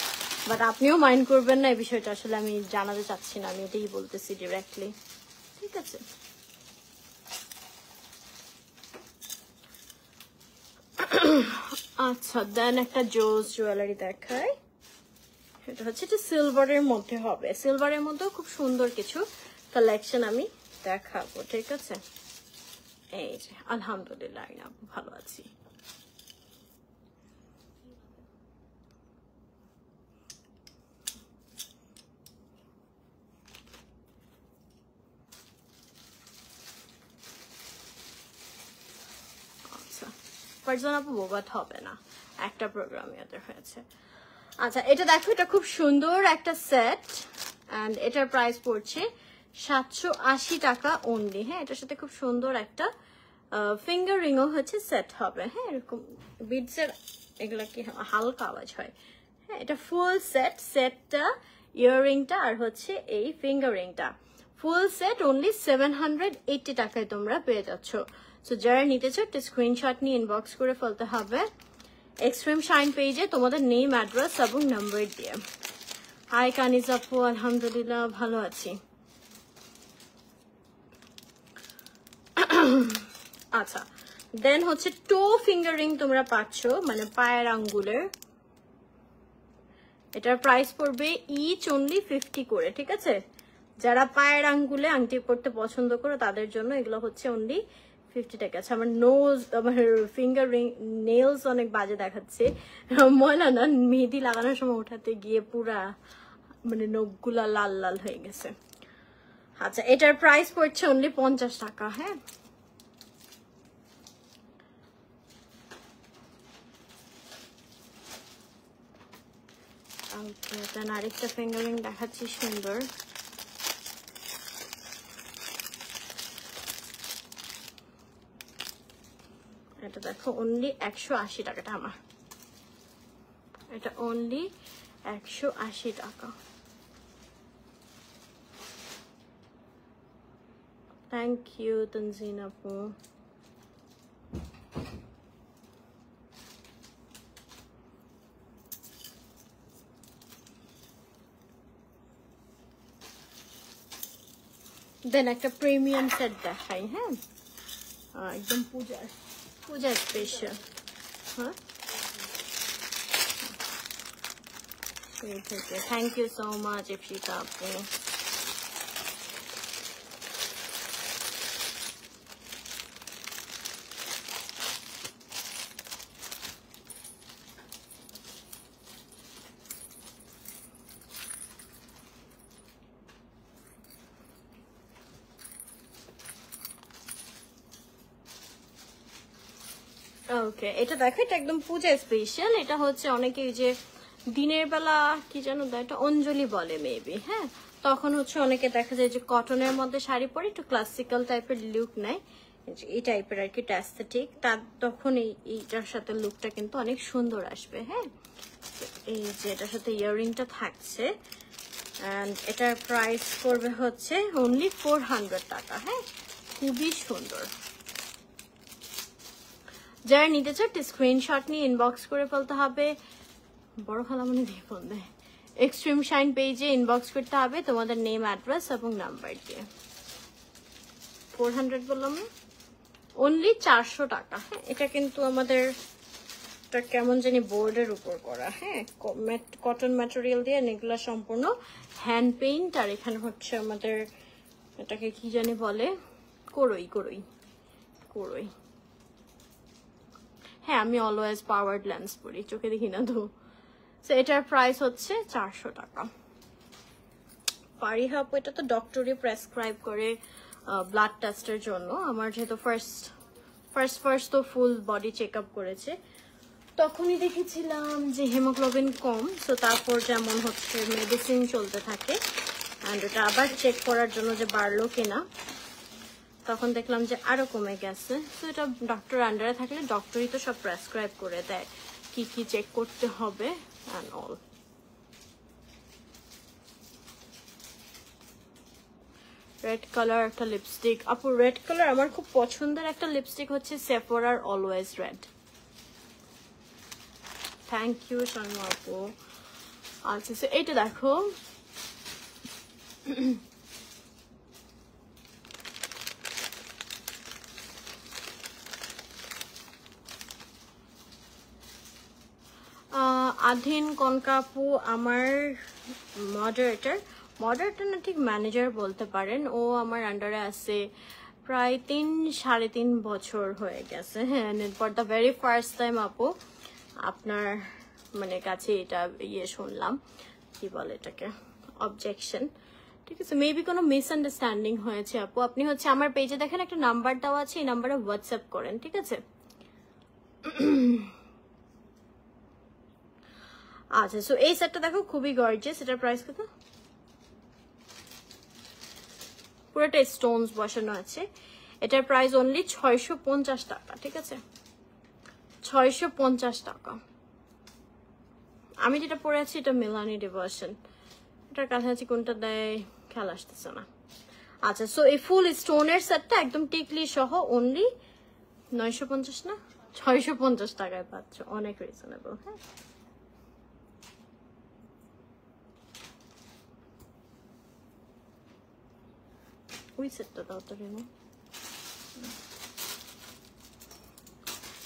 [SPEAKER 1] বাট আপনিও মাইন্ড করবেন না, এই বিষয়টা আসলে আমি জানাতে চাচ্ছি না, আমি এটাই বলতেছি ডিরেক্টলি। ঠিক আছে, আচ্ছা দেন একটা জোস জুয়েলারি দেখাই। এটা হচ্ছে এটা সিলভারের মধ্যে হবে, সিলভারের মধ্যেও খুব সুন্দর কিছু কালেকশন আমি দেখাবো। ঠিক আছে, এই যে আলহামদুলিল্লাহ আপু ভালো আছি। আচ্ছা পারজন আপু বোবাত হবে না, একটা প্রোগ্রামে ওদের হয়েছে। আচ্ছা এটা দেখো, এটা খুব সুন্দর একটা সেট, অ্যান্ড এটার প্রাইস পড়ছে 780 টাকা অনলি। হ্যাঁ, এটার সাথে খুব সুন্দর একটা ফিঙ্গার রিংও হচ্ছে সেট হবে। হ্যাঁ, এরকম বিডসের এগুলা কি হালকা আওয়াজ হয়। হ্যাঁ, এটা ফুল সেট, সেটটা ইয়াররিংটা আর হচ্ছে এই ফিঙ্গার রিংটা ফুল সেট অনলি 780 টাকায় তোমরা পেয়ে যাচ্ছ। সো যারা নিতে চাও একটা স্ক্রিনশট নিয়ে ইনবক্স করে ফেলতে হবে এক্সট্রিম শাইন পেজে তোমাদের নেম, অ্যাড্রেস এবং নাম্বার দিয়ে। হাই কানিজ আপু, আলহামদুলিল্লাহ ভালো আছি। আচ্ছা দেন হচ্ছে টো ফিঙ্গারিং তোমরা পাচ্ছ, মানে পায়ের আঙ্গুলের। এটার প্রাইস পড়বে ইচ অনলি 50 করে। ঠিক আছে, যারা পায়ের আঙ্গুলে আংটি পরতে পছন্দ করো তাদের জন্য এগুলো হচ্ছে অনলি 50 টাকা। আচ্ছা আমার নোজ, আমার ফিঙ্গার রিং, নেলস অনেক বাজে দেখাচ্ছে, ময়লা না, মেহেদি লাগানোর সময় উঠাতে গিয়ে পুরা মানে নখগুলা লাল লাল হয়ে গেছে। আচ্ছা এটার প্রাইস পড়ছে অনলি 50 টাকা। হ্যাঁ, আরেকটা ফিঙ্গারিং দেখাচ্ছি সুন্দর। এটা দেখো অনলি 180 টাকাটা আমার, এটা অনলি 180 টাকা। থ্যাংক ইউ তনজিন আপু। দেন একটা প্রিমিয়াম সেট দেখাই। হ্যাঁ, একদম পূজা স্পেশাল। হ্যাঁ, thank you so much Ipsita আপু। ওকে, এটা দেখো, এটা একদম পূজা স্পেশাল। এটা হচ্ছে অনেকে যে দিনের বেলা কি জানো এটা অঞ্জলি বলে মেবি। হ্যাঁ, তখন হচ্ছে অনেকে দেখা যায় যে কটনের মধ্যে শাড়ি পরে একটু ক্লাসিক্যাল টাইপের লুক নেয়, এই টাইপের আর কি অ্যাস্থেটিক, তার তখন এইটার সাথে লুকটা কিন্তু অনেক সুন্দর আসবে। হ্যাঁ, এই যে এটার সাথে ইয়াররিংটা থাকছে, অ্যান্ড এটার প্রাইস করবে হচ্ছে অনলি 400 টাকা। হ্যাঁ, খুবই সুন্দর। যারা নিতে চাও স্ক্রিনশট নিয়ে ইনবক্স করে ফেলতে হবে। বড় খালামনি দিয়ে ফোন দেয়, এক্সট্রিম শাইন পেজে ইনবক্স করতে হবে তোমাদের নেম, অ্যাড্রেস এবং নাম্বার দিয়ে। 400 বললাম না, অনলি 400 টাকা। হ্যাঁ, এটা কিন্তু আমাদের এটা কেমন জানি বোর্ডের উপর করা, হ্যাঁ, কটন ম্যাটেরিয়াল দিয়ে, এগুলো সম্পূর্ণ হ্যান্ড পেইন্ট। আর এখানে হচ্ছে আমাদের এটাকে কি জানি বলে, কড়ই কড়ই কড়ই। হ্যাঁ, আমি অলওয়েজ পাওয়ার্ড লেন্স পরি, চোখে দেখি না তো। সো এটার প্রাইস হচ্ছে 400 টাকা। পারিহাপ এটা তো ডক্টরে প্রেসক্রাইব করে ব্লাড টেস্টের জন্য। আমার যেহেতু ফার্স্ট তো ফুল বডি চেক আপ করেছে, তখনই দেখেছিলাম যে হিমোগ্লোবিন কম। সো তারপর যেমন হচ্ছে মেডিসিন চলতে থাকে, অ্যান্ড ওটা আবার চেক করার জন্য যে বাড়লো কিনা, তখন দেখলাম যে আরো কমে গেছে। তো এটা ডক্টর আন্ডারে থাকলে ডক্টরই তো সব প্রেসক্রাইব করে দেয় কি কি চেক করতে হবে অ্যান্ড অল। রেড কালার একটা লিপস্টিক আপু, রেড কালার আমার খুব পছন্দের একটা লিপস্টিক হচ্ছে সেফোরার always red. Thank you Sharma আপু। আচ্ছা, এইটা দেখো, আধীন কনকাপু আমার মডারেটর না, ঠিক ম্যানেজার বলতে পারেন। ও আমার আন্ডারে আছে প্রায় 3-3.5 বছর হয়ে গেছে। হ্যাঁ, for the very first time আপু আপনার মানে কাছে এটা শুনলাম, কি বলে এটাকে, অবজেকশন। ঠিক আছে, মেবি কোনো মিসআন্ডারস্ট্যান্ডিং হয়েছে আপু। আপনি হচ্ছে আমার পেজে দেখেন একটা নাম্বার দেওয়া আছে, এই নাম্বারে হোয়াটসঅ্যাপ করেন, ঠিক আছে? আচ্ছা, সো এই সেটটা দেখো খুবই গর্জিয়াস। এটার প্রাইস কত? পুরোটা স্টোনস বসানো আছে। এটার প্রাইস অনলি 650 টাকা, ঠিক আছে? 650 টাকা। আমি যেটা পরে আছি এটা মিলানি ডিভার্সন। এটার কাছাকাছি কোনটা দেয় খেয়াল আসতেছে না। আচ্ছা, সো এই ফুল স্টোনের সেটটা একদম টিকলি সহ অনলি 950 না 650 টাকায় পাচ্ছ, অনেক রিজনেবল। হ্যাঁ, ওই সেটটা দাও তো রেমো।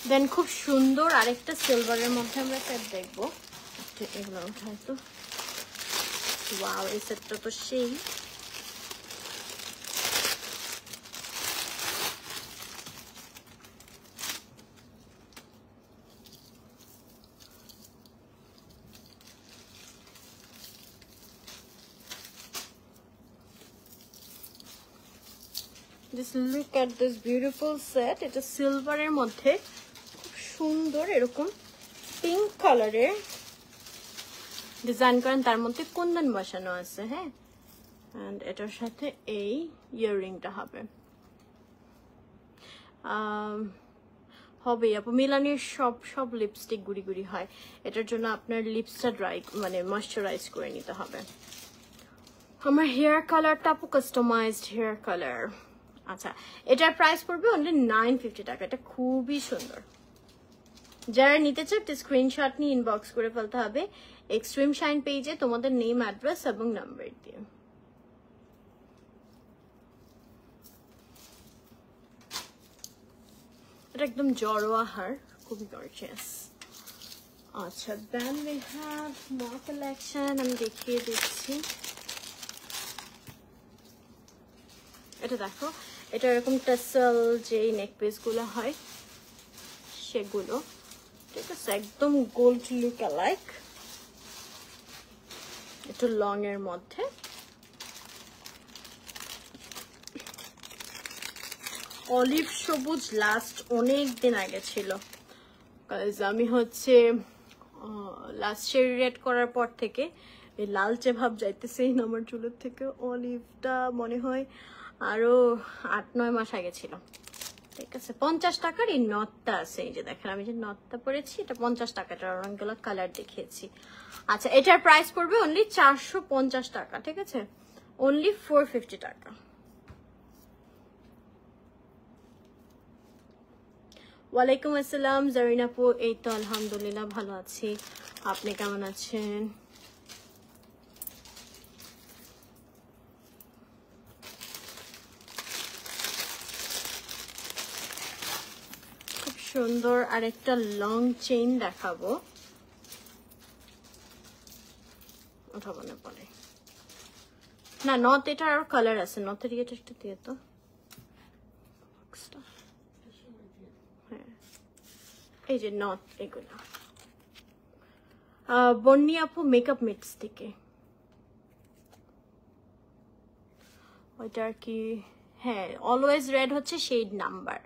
[SPEAKER 1] দেন খুব সুন্দর আরেকটা সিলভারের মধ্যে আমরা সেট দেখবো, এগুলো উঠাই তো। ওয়াও, এই সেটটা তো সেই। Just look at this beautiful set. এটা সিলভারের মধ্যে খুব সুন্দর এরকম পিঙ্ক কালারের ডিজাইন করেন, তার মধ্যে কুন্দন বসানো আছে। হ্যাঁ, এন্ড এটার সাথে এই ইয়াররিংটা হবে হবে আপু। মিলানির সব লিপস্টিক গুড়ি গুড়ি হয়, এটার জন্য আপনার লিপসটা ড্রাই মানে ময়শ্চারাইজ করে নিতে হবে। আমার হেয়ার কালারটা আপু কাস্টমাইজড হেয়ার কালার। আচ্ছা, এটার প্রাইস পড়বে অনলি 950 টাকা। এটা খুবই সুন্দর। যারা নিতে চাও একটা স্ক্রিনশট নিয়ে ইনবক্স করে ফেলতে হবে এক্সট্রিম শাইন পেজে তোমাদের নেম, অ্যাড্রেস এবং নাম্বার দিয়ে। এটা একদম জড়োয়া হার, খুবই গর্জিয়াস। আচ্ছা, then we have more collection, আমি দেখিয়ে দিচ্ছি। এটা দেখো, এটা এরকম টাসেল যে নেক পিস গুলো হয় সেগুলো, ঠিক আছে, একদম গোল্ড লুক অ্যালাইক, একটু লং এর মধ্যে। অলিভ সবুজ লাস্ট অনেক দিন আগে ছিল, আমি হচ্ছে লাস্ট শেড রেড করার পর থেকে এই লালচে ভাব যাইতেছে আমার চুলের থেকে। অলিভটা মনে হয় আরো 8-9 মাস আগে ছিল, ঠিক আছে। 50 টাকার এই নটটা আছে, এই যে দেখেন আমি যে নটটা পরেছি এটা 50 টাকা, এটা অনেকগুলো কালার দেখিয়েছি। আচ্ছা, এটার প্রাইস পড়বে অনলি 450 টাকা, ঠিক আছে, অনলি 450 টাকা। ওয়ালাইকুম আসসালাম জারিনা আপু, এই তো আলহামদুলিল্লাহ ভালো আছি, আপনি কেমন আছেন? সুন্দর আরেকটা লং চেইন দেখাবো, উঠাবো না পরে। না নথ এটা আর কালার আছে, নথের ইয়েটা একটু দিয়ে তো। হ্যাঁ এই যে নথ এগুলা বন্নি আপু মেকআপ মিক্স থেকে, ওইটার কি হ্যাঁ অলওয়েজ রেড হচ্ছে শেড নাম্বার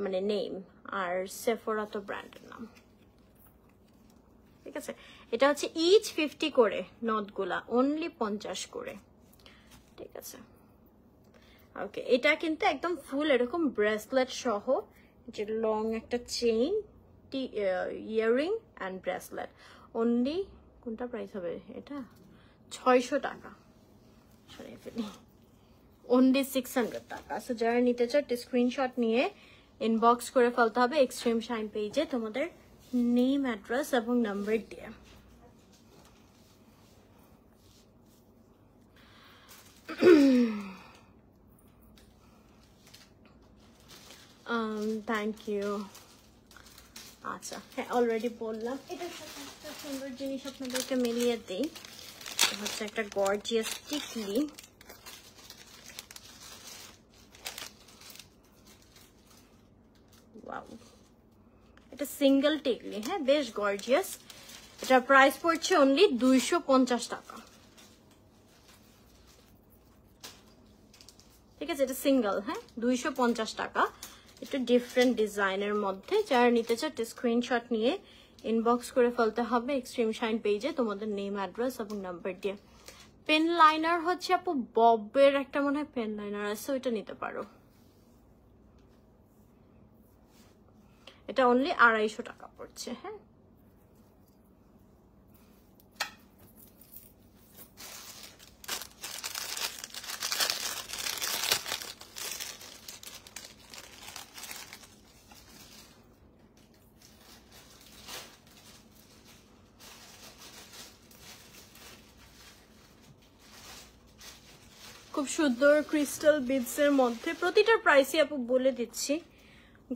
[SPEAKER 1] মানে নেম, আর সেফোরা তো ব্র্যান্ডের নাম। ঠিক আছে, এটা হচ্ছে ইচ 50 করে, নথগুলা অনলি 50 করে। ঠিক আছে ওকে, এটা কিন্তু একদম ফুল এরকম ব্রেসলেট সহ, যে লং একটা chain, earring and bracelet, only কোনটা প্রাইস হবে এটা 600 টাকা, সরিয়ে ফেলি, অনলি 600 টাকা। সো যারা নিতে চাও স্ক্রিনশট নিয়ে ইনবক্স করে ফেলতে হবে এক্সট্রিম শাইন পেজে তোমাদের নেম, অ্যাড্রেস এবং নাম্বার দিয়ে। Thank you. আচ্ছা হ্যাঁ অলরেডি বললাম, এটার সাথে একটা সুন্দর জিনিস আপনাদেরকে মিলিয়ে দিই, হচ্ছে একটা গর্জিয়াস টিকলি। ওয়াও, এটা সিঙ্গেল টিকলি, হ্যাঁ বেশ গর্জিয়াস। এটা প্রাইস পড়ছে অনলি 250 টাকা। ঠিক আছে, এটা সিঙ্গেল, হ্যাঁ 250 টাকা। একটু ডিফারেন্ট ডিজাইনের মধ্যে, যারা নিতে চাও স্ক্রিনশট নিয়ে ইনবক্স করে ফেলতে হবে এক্সট্রিম শাইন পেজে তোমাদের নেম, অ্যাড্রেস এবং নাম্বার দিয়ে। পেন লাইনার হচ্ছে আপু ববের একটা মনে হয় পেন লাইনার আছে, ওইটা নিতে পারো। এটা অনলি 250 টাকা পড়ছে। হ্যাঁ খুব সুন্দর ক্রিস্টাল বিডস এর মধ্যে, প্রতিটার প্রাইসই আপু বলে দিচ্ছি।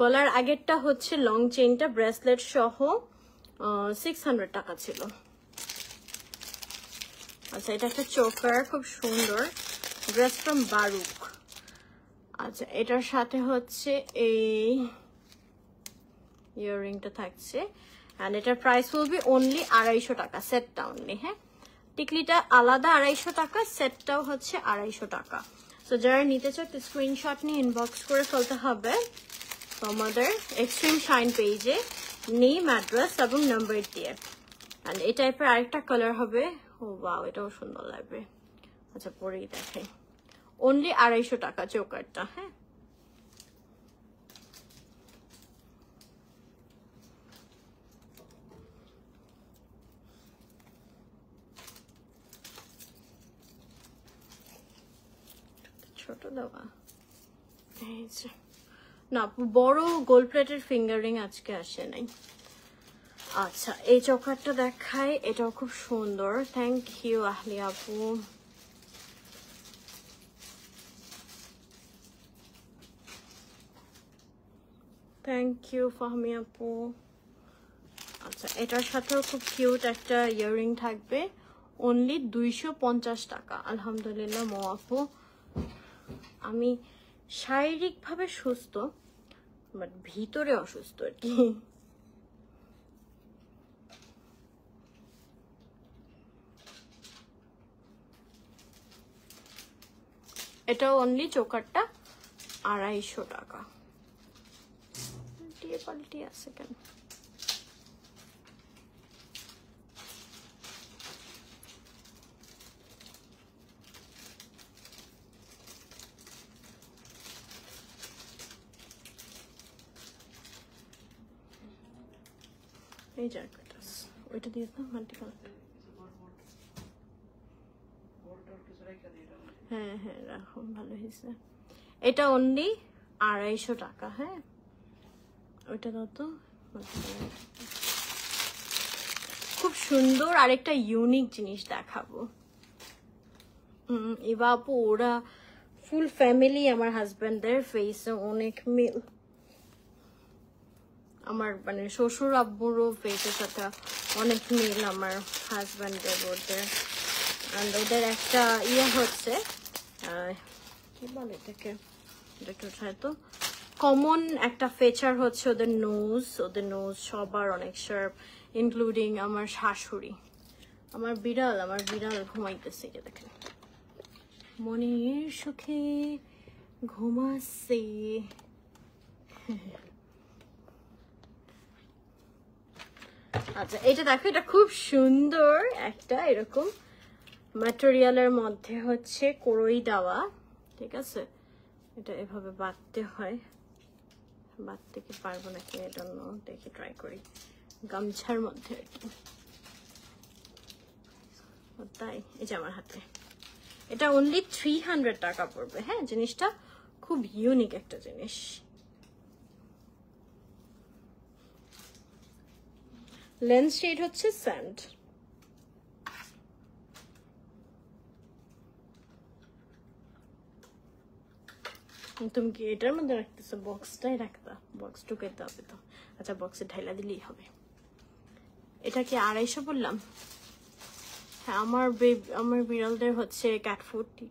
[SPEAKER 1] গলার আগেরটা হচ্ছে লং চেইনটা ব্রেসলেট সহ 600 টাকা ছিল। আচ্ছা এটা একটা চোকার, খুব সুন্দর, ড্রেস ফ্রম বারুক। আচ্ছা এটার সাথে হচ্ছে এই ইয়াররিংটা থাকছে, এন্ড এটার প্রাইস উইল বি অনলি 250 টাকা, সেটটা অনলি। হ্যাঁ টিকলিটা আলাদা 250 টাকা, সেটটাও হচ্ছে 250 টাকা। তো যারা নিতে চাও স্ক্রিনশট নিয়ে ইনবক্স করে ফেলতে হবে তোমাদের এক্সট্রিম শাইন পেজে নেম, অ্যাড্রেস এবং নাম্বার দিয়ে। এন্ড এই টাইপের আরেকটা কালার হবে, ও ওয়াও এটাও সুন্দর লাগবে। আচ্ছা পরেই দেখে, অনলি 250 টাকা চোকারটা। হ্যাঁ ছোট দেওয়া না, বড় গোল্ড প্লেটের ফিঙ্গারিং আজকে আসে নাই। আচ্ছা এই চোকারটা দেখাই, এটাও খুব সুন্দর। থ্যাংক ইউ আহলি আপু। থ্যাংক ইউ ফাহমি আপু। আচ্ছা এটার সাথেও খুব কিউট একটা ইয়াররিং থাকবে, অনলি 250 টাকা। আলহামদুলিল্লাহ মো আপু, আমি শারীরিকভাবে সুস্থ বাট ভিতরে অসুস্থ আর কি। এটাও অনলি চোকারটা 250 টাকা। পাল্টি আছে কেন? এই জ্যাকেট ওইটা দিয়ে তো মাল্টি কালার। হ্যাঁ হ্যাঁ রাখো, ভালো হয়েছে। এটা অনলি 250 টাকা। হ্যাঁ ওইটা দাও তো। খুব সুন্দর আরেকটা ইউনিক জিনিস দেখাবো। এবার আপু ওরা ফুল ফ্যামিলি, আমার হাজবেন্ডের ফেসে অনেক মিল। আমার মানে শ্বশুর আব্বুরও ফেসের সাথে অনেক মিল আমার হাজব্যান্ডের ওদের। অ্যান্ড ওদের একটা ইয়ে হচ্ছে কি বলে এটাকে, একটু তো কমন একটা ফিচার হচ্ছে ওদের নোজ সবার অনেক শার্প, ইনক্লুডিং আমার শাশুড়ি। আমার বিড়াল ঘুমাইতেছে, এটা দেখেন মনের সুখে ঘুমাচ্ছে। আচ্ছা এটা দেখো, এটা খুব সুন্দর একটা এরকম ম্যাটেরিয়ালের মধ্যে হচ্ছে কোরই দেওয়া, ঠিক আছে। এটা এভাবে বাঁধতে হয়, বাঁধতে কি পারবো নাকি এটা দেখি, ট্রাই করি। গামছার মধ্যে আর কি, তাই এই যে আমার হাতে। এটা অনলি 300 টাকা পড়বে। হ্যাঁ, জিনিসটা খুব ইউনিক একটা জিনিস। লেন্স শেড হচ্ছে স্যান্ড। তুমি কি এটার মধ্যে রাখতেছো? বক্সটাই রাখতা, বক্স ঢুকাইতে হবে তো। আচ্ছা বক্সে ঢাইলা দিলেই হবে। এটা কি 250 বললাম? হ্যাঁ, আমার বিড়ালদের হচ্ছে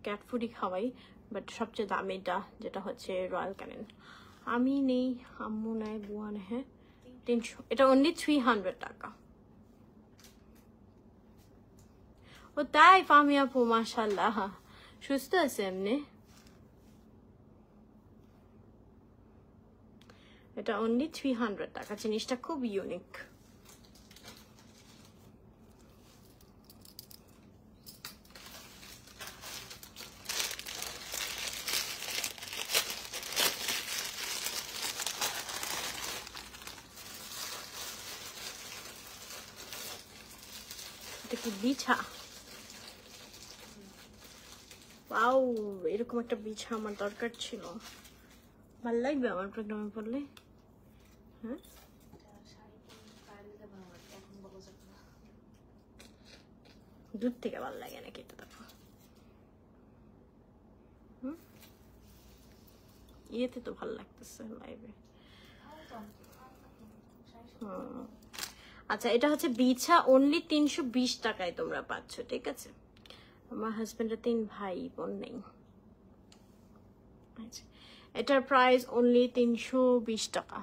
[SPEAKER 1] ক্যাটফুডই খাওয়াই, বাট সবচেয়ে দামিটা যেটা হচ্ছে রয়্যাল ক্যানিন। আমি নেই, আম্মু নেয়, বুয়া নেয়। হ্যাঁ 300, এটা অনলি 300 টাকা। ও তাই? ফামি আপু মাশাআল্লাহ, সুস্থ আছে এমনি। এটা অনলি 300 টাকা। জিনিসটা খুব ইউনিক। এটা কি বিছা? ওয়াও, এরকম একটা বিছা আমার দরকার ছিল। ভাল লাগবে আমার প্রোগ্রামে পড়লে। হ্যাঁ, দূর থেকে ভাল লাগে নাকি এটা দেখো। ইয়েতে তো ভাল লাগতেছে লাইভে। আচ্ছা এটা হচ্ছে বিছা, অনলি 320 টাকায় তোমরা পাচ্ছ, ঠিক আছে। আমার হাজবেন্ডের 3 ভাই বোন নেই। এটার প্রাইস অনলি 320 টাকা।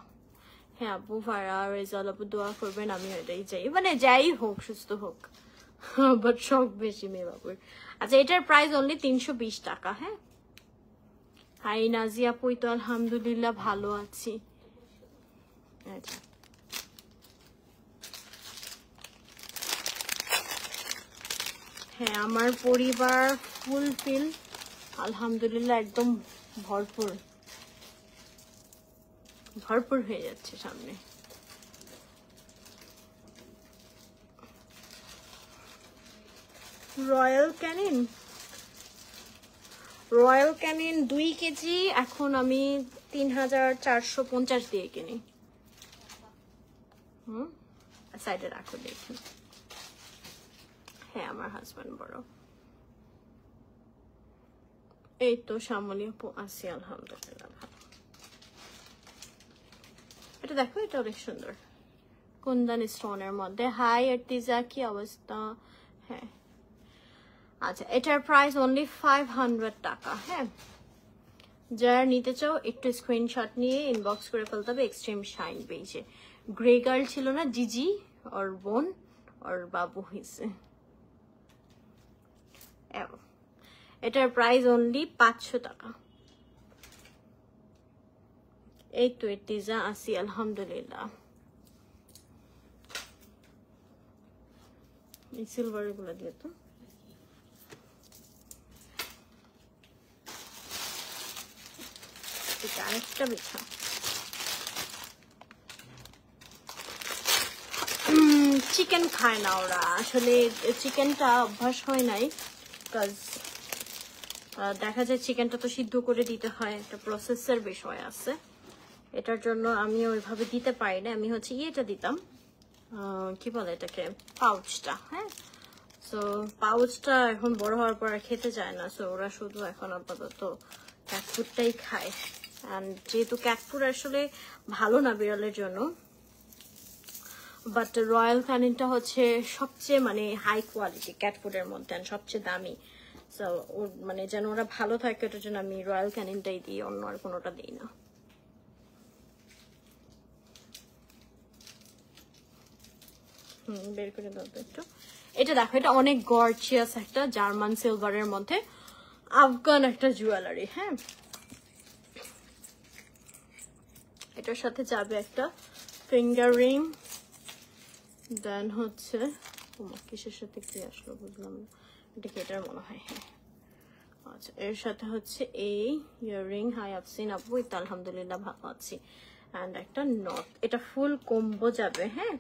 [SPEAKER 1] হ্যাঁ আপু, ফারা রেজাল আপু দোয়া করবেন, আমি এটাই চাই, মানে যাই হোক সুস্থ হোক, বাট শখ বেশি মেয়ে বাবুর। আচ্ছা এটার প্রাইস অনলি 320 টাকা। হ্যাঁ, হাই নাজিয়া আপু, তো আলহামদুলিল্লাহ ভালো আছি। আচ্ছা হ্যাঁ, আমার পরিবার ফুলফিল আলহামদুলিল্লাহ, একদম ভরপুর হয়ে যাচ্ছে সামনে। রয়্যাল ক্যানিন 2 কেজি এখন আমি 3450 দিয়ে কিনি। সাইডে রাখো দেখি। হ্যাঁ আমার হাজবেন্ড বড়। এই তো শ্যামলী আপু আছি আলহামদুলিল্লাহ ভালো। এটা দেখো, এটা অনেক সুন্দর কুন্দন স্টোনের মধ্যে। হাই আর্টিজা, কি অবস্থা? হ্যাঁ আচ্ছা, এটার প্রাইস অনলি 500 টাকা। হ্যাঁ, যারা নিতে চাও একটু স্ক্রিনশট নিয়ে ইনবক্স করে ফেলতে হবে। এক্সট্রিম শাইন পেয়েছে। গ্রে গার্ল ছিল না, জিজি ওর বোন ওর বাবু হয়েছে। এটার প্রাইস অনলি 500 টাকা। এই তো এটিজা আসি আলহামদুলিল্লাহ। এই সিলভার গুলো দিয়ে তো আরেকটা বিছা। চিকেন খায় না ওরা, আসলে চিকেনটা অভ্যাস হয় নাই, বিকজ দেখা যায় চিকেনটা তো সিদ্ধ করে দিতে হয়, একটা প্রসেসের বিষয় আছে, এটার জন্য আমি ওইভাবে দিতে পারি না। আমি হচ্ছে ইয়েটা দিতাম, কি বলে এটাকে, পাউচটা। হ্যাঁ, সো পাউচটা এখন বড় হওয়ার পর খেতে চায় না, সো ওরা শুধু এখন আপাতত ক্যাট ফুডটাই খায়। অ্যান্ড যেহেতু ক্যাট ফুড আসলে ভালো না বিড়ালের জন্য, বাট রয়্যাল ক্যানিনটা হচ্ছে সবচেয়ে মানে হাই কোয়ালিটি ক্যাট ফুডের মধ্যে সবচেয়ে দামি। সো মানে যেন ওরা ভালো থাকে ওটার জন্য আমি রয়্যাল ক্যানিনটাই দিই, অন্য আর কোনোটা দিই না। বের করে দাও তো একটু। এটা দেখো, এটা অনেক গর্জিয়াস একটা জার্মান সিলভারের মধ্যে আফগান একটা জুয়েলারি। হ্যাঁ, এটার সাথে যাবে একটা ফিঙ্গার রিং, দেন হচ্ছে কিসের সাথে কি আসলো বুঝলাম না, এটা কি এটার মনে হয়। হ্যাঁ আচ্ছা, এর সাথে হচ্ছে এই ইয়াররিং। হাই আফসিন আপু, তো আলহামদুলিল্লাহ ভালো আছি। অ্যান্ড একটা নথ, এটা ফুল কম্বো যাবে। হ্যাঁ,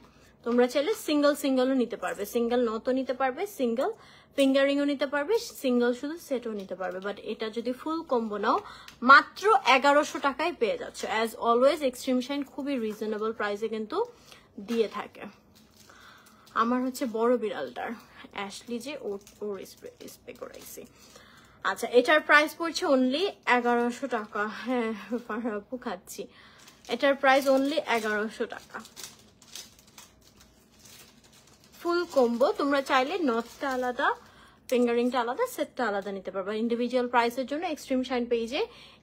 [SPEAKER 1] তোমরা চাইলে সিঙ্গেল সিঙ্গেলও নিতে পারবে, সিঙ্গেল নথও নিতে পারবে, সিঙ্গেল ফিঙ্গারিংও নিতে পারবে, সিঙ্গেল শুধু সেটও নিতে পারবে। বাট এটা যদি ফুল কম্বো নাও মাত্র 1100 টাকায় পেয়ে যাচ্ছে। অ্যাজ অলওয়েজ এক্সট্রিম শাইন খুবই রিজনেবল প্রাইসে কিন্তু দিয়ে থাকে। আমার হচ্ছে বড় বিড়ালটার অ্যাশলি যে ওর স্প্রে করাইছি। আচ্ছা, এটার প্রাইস পড়ছে অনলি 1100 টাকা। হ্যাঁ আপু খাচ্ছি। এটার প্রাইস অনলি 1100 টাকা, ফুল কম্বো। তোমরা চাইলে নথটা আলাদা, ফিঙ্গারিংটা আলাদা, সেটটা আলাদা নিতে পারবা। ইন্ডিভিজুয়াল প্রাইসের জন্য এক্সট্রিম শাইন পেজে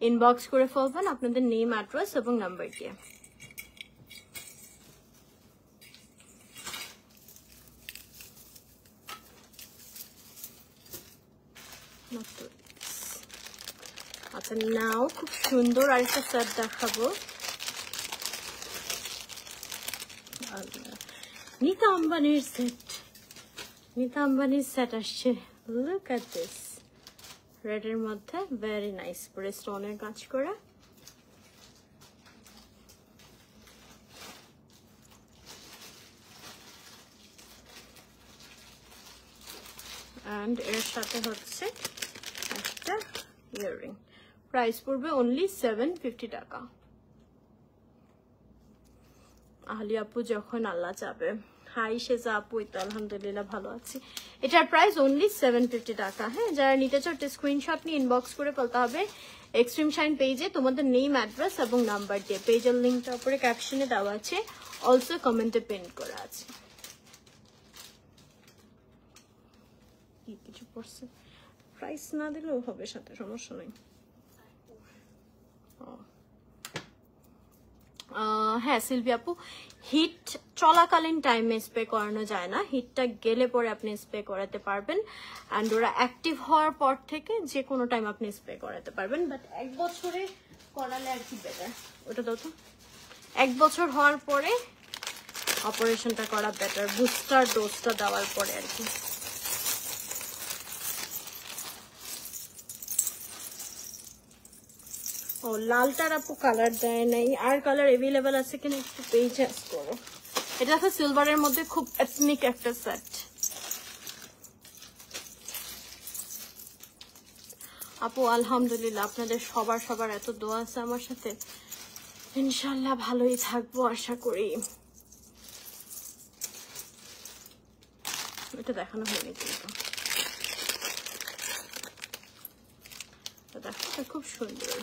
[SPEAKER 1] ইনবক্স করে ফেলবেন আপনাদের নেম, অ্যাড্রেস এবং নাম্বার দিয়ে। আচ্ছা, নাও খুব সুন্দর আরেকটা সেট দেখাবো। নীতা আম্বানির সেট, নীতা আম্বানির সেট আসছে। লুক এট দিস, রেড এর মধ্যে ভেরি নাইস করে স্টোনের কাজ করা। অ্যান্ড এর সাথে হচ্ছে একটা ইয়াররিং, প্রাইস পড়বে অনলি 750 টাকা। আহলি আপু যখন আল্লাহ চাবে। হাই শেজা আপু, তো আলহামদুলিল্লাহ ভালো আছি। এটার প্রাইস অনলি 750 টাকা। হ্যাঁ, যারা নিতে চাও একটা স্ক্রিনশট নিয়ে ইনবক্স করে ফেলতে হবে এক্সট্রিম শাইন পেজে তোমাদের নেম, অ্যাড্রেস এবং নাম্বার দিয়ে। পেজের লিঙ্কটা উপরে ক্যাপশনে দেওয়া আছে, অলসো কমেন্টে পিন করা আছে। কিছু পড়ছে, প্রাইস না দিলেও হবে, সাথে সমস্যা নেই। হ্যাঁ সিলভি আপু, হিট চলাকালীন টাইমে স্প্রে করানো যায় না, হিটটা গেলে পরে আপনি স্প্রে করাতে পারবেন। অ্যান্ড ওরা অ্যাক্টিভ হওয়ার পর থেকে যে কোনো টাইম আপনি স্প্রে করাতে পারবেন, বাট 1 বছরে করালে আর কি বেটার। ওটা দাও তো। 1 বছর হওয়ার পরে অপারেশনটা করা বেটার, বুস্টার ডোজটা দেওয়ার পরে আর কি। ও লালটার আপু কালার দেয় নাই, আর কালার এভেলেবেল আছে কিনা একটু পেজ করো। এটা আছে সিলভারের মধ্যে, খুব এথনিক একটা সেট। আপু আলহামদুলিল্লাহ, আপনাদের সবার এত দোয়া আছে আমার সাথে, ইনশাল্লাহ ভালোই থাকবো আশা করি। এটা দেখানো হয়নি কিন্তু, দেখো এটা খুব সুন্দর।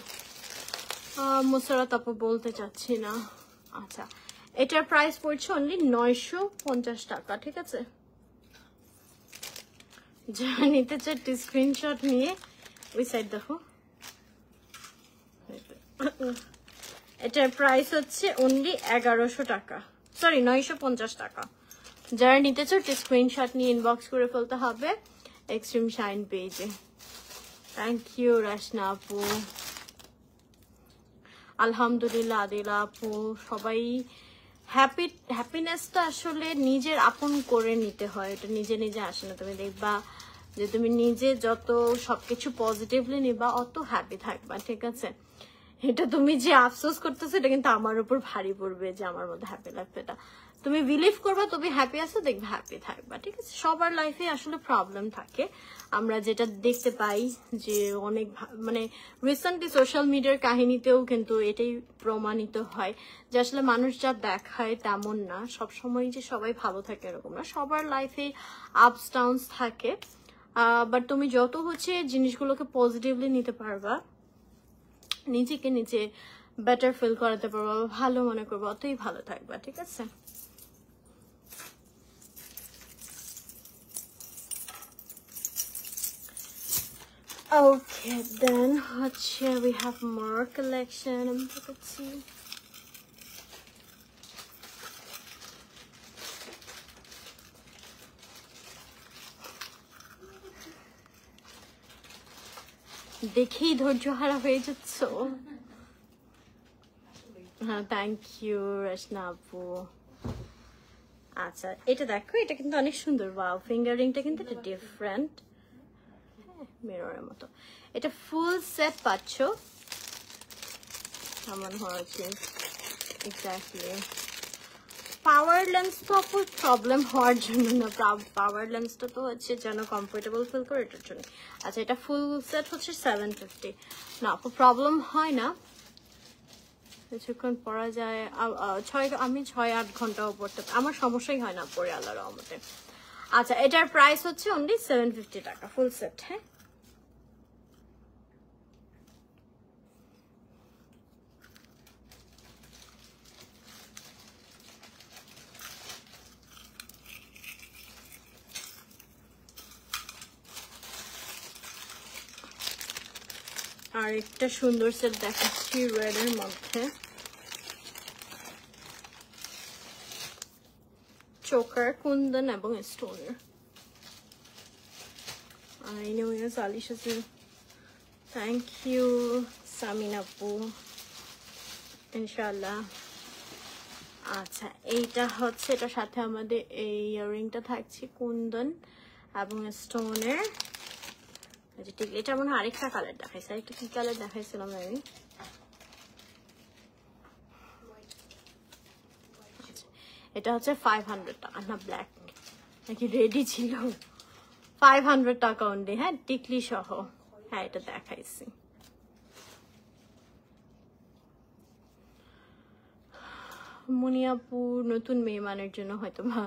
[SPEAKER 1] মুসারাত আপু বলতে চাচ্ছি না। আচ্ছা, এটার প্রাইস পড়ছে অনলি 950 টাকা। ঠিক আছে, যারা নিতে চারটি স্ক্রিনশট নিয়ে ওই সাইড দেখো। এটার প্রাইস হচ্ছে অনলি 1100 টাকা, সরি 950 টাকা। যারা নিতে চারটি স্ক্রিনশট নিয়ে ইনবক্স করে ফেলতে হবে এক্সট্রিম শাইন পেজে। থ্যাংক ইউ রাশনা আপু। আলহামদুলিল্লাহ আদিলা আপু, সবাই হ্যাপিনেসটা আসলে নিজের আপন করে নিতে হয়, এটা নিজে নিজে আসে না। তুমি দেখবা যে তুমি নিজে যত সবকিছু পজিটিভলি নিবা অত হ্যাপি থাকবা। ঠিক আছে, এটা তুমি যে আফসোস করতেছো এটা কিন্তু আমার উপর ভারী পড়বে যে আমার মধ্যে হ্যাপি লাগবে। এটা তুমি বিলিভ করবা তুমি হ্যাপি আছো, দেখবে হ্যাপি থাকবা। ঠিক আছে, সবার লাইফে আসলে প্রবলেম থাকে, আমরা যেটা দেখতে পাই যে অনেক মানে রিসেন্টলি সোশ্যাল মিডিয়ার কাহিনীতেও কিন্তু এটাই প্রমাণিত হয় যে আসলে মানুষ যা দেখায় তেমন না, সবসময় যে সবাই ভালো থাকে এরকম না, সবার লাইফে আপস ডাউনস থাকে। বাট তুমি যত হচ্ছে জিনিসগুলোকে পজিটিভলি নিতে পারবা, নিজেকে নিজে বেটার ফিল করাতে পারবা, ভালো মনে করবো, অতই ভালো থাকবা। ঠিক আছে, Okay, then we have more collection. Let's see. দেখেই ধৈর্য হারা হয়ে যাচ্ছ। হ্যাঁ, থ্যাংক ইউ রচনা আপু। আচ্ছা, এটা দেখো, এটা কিন্তু অনেক সুন্দর। ওয়াও, ফিঙ্গারিংটা কিন্তু একটা ডিফারেন্ট, মিররের মতো। এটা ফুল সেট পাচ্ছ। কেমন হয়েছে এক্স্যাক্টলি। পাওয়ার লেন্স তো আপু প্রবলেম হওয়ার জন্য না, পাওয়ার লেন্সটা তো হচ্ছে যেন কমফোর্টেবল ফিল করে, এটার জন্য। আচ্ছা, এটা ফুল সেট হচ্ছে 750। না আপু, প্রবলেম হয় না, কিছুক্ষণ পরা যায়। আমি 6-8 ঘন্টাও পড়তে, আমার সমস্যাই হয় না পরে, আল্লাহর রহমতে। আচ্ছা, এটার প্রাইস হচ্ছে অনলি 750 টাকা ফুল সেট। হ্যাঁ, আর একটা সুন্দর সেট দেখাচ্ছি রেড এর মধ্যে, চোকার, কুন্দন এবং স্টোনের। I know yes, Alisha sir. Thank you, Samin আপু। ইনশাআল্লাহ। আচ্ছা, এইটা হচ্ছে, এটার সাথে আমাদের এই ইয়াররিংটা থাকছে কুন্দন এবং স্টোনের। আচ্ছা, ঠিক, এটা মনে হয় আরেকটা কালার দেখাইছে। আরেকটা কি কালার দেখাইছিলাম আমি? এটা হচ্ছে 500 টাকা না, ব্ল্যাক নাকি রেডি ছিল? 500 টাকা অনলি। হ্যাঁ, টিকলি সহ। হ্যাঁ, এটা দেখাইছি। মুনিয়াপুর নতুন মেহমানের জন্য হয়তো বা।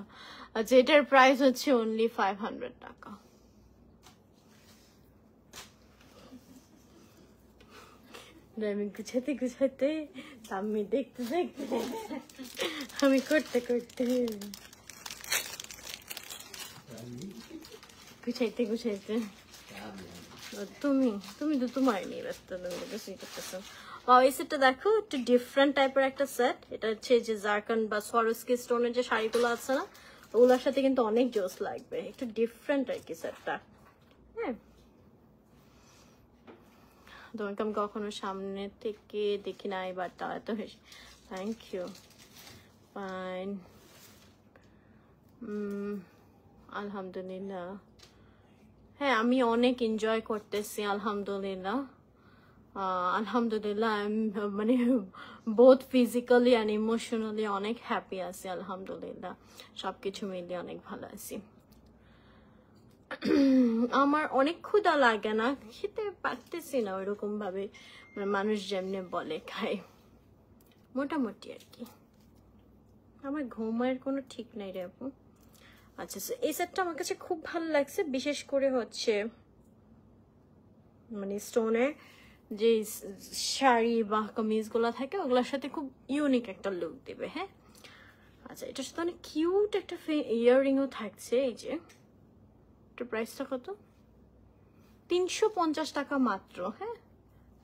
[SPEAKER 1] আচ্ছা, এটার প্রাইস হচ্ছে অনলি 500 টাকা। আমি গুছাতে গুছাতে, আমি দেখতে দেখতে, আমি করতে করতে, গুছাইতে গুছাইতে, তুমি তুমি তো তোমার নিয়ে ব্যস্ত, তুমি কিছুই করতেছো। এই সেটটা দেখো, একটু ডিফারেন্ট টাইপের একটা সেট। এটা হচ্ছে যে জারকান বা সরস্কি স্টোনের যে শাড়িগুলো আছে না, ওগুলোর সাথে কিন্তু অনেক জোস লাগবে। একটু ডিফারেন্ট আর কি সেটটা। হ্যাঁ, তোমাকে আমি কখনো সামনে থেকে দেখি না, এবার তা এত বেশি। Thank you. ফাইন, আলহামদুলিল্লাহ। হ্যাঁ, আমি অনেক এনজয় করতেছি আলহামদুলিল্লাহ। আলহামদুলিল্লাহ, মানে বোথ ফিজিক্যালি অ্যান্ড ইমোশনালি অনেক হ্যাপি আছি আলহামদুলিল্লাহ। সবকিছু মিলিয়ে অনেক ভালো আছি। আমার অনেক ক্ষুধা লাগে না, খেতে পারতেছি না ওইরকম ভাবে, মানে মানুষ যেমনি বলে খাই, মোটামুটি আর কি। আমার ঘুমের কোনো ঠিক নাই রে আপু। আচ্ছা, এই সেটটা আমার কাছে খুব ভালো লাগছে, বিশেষ করে হচ্ছে মানে স্টোনের যে শাড়ি বা কামিজগুলো থাকে ওগুলোর সাথে খুব ইউনিক একটা লুক দেবে। হ্যাঁ, আচ্ছা, এটার সাথে অনেক কিউট একটা ইয়াররিংও থাকছে। এই যে, এটার প্রাইসটা কত? 350 টাকা মাত্র। হ্যাঁ,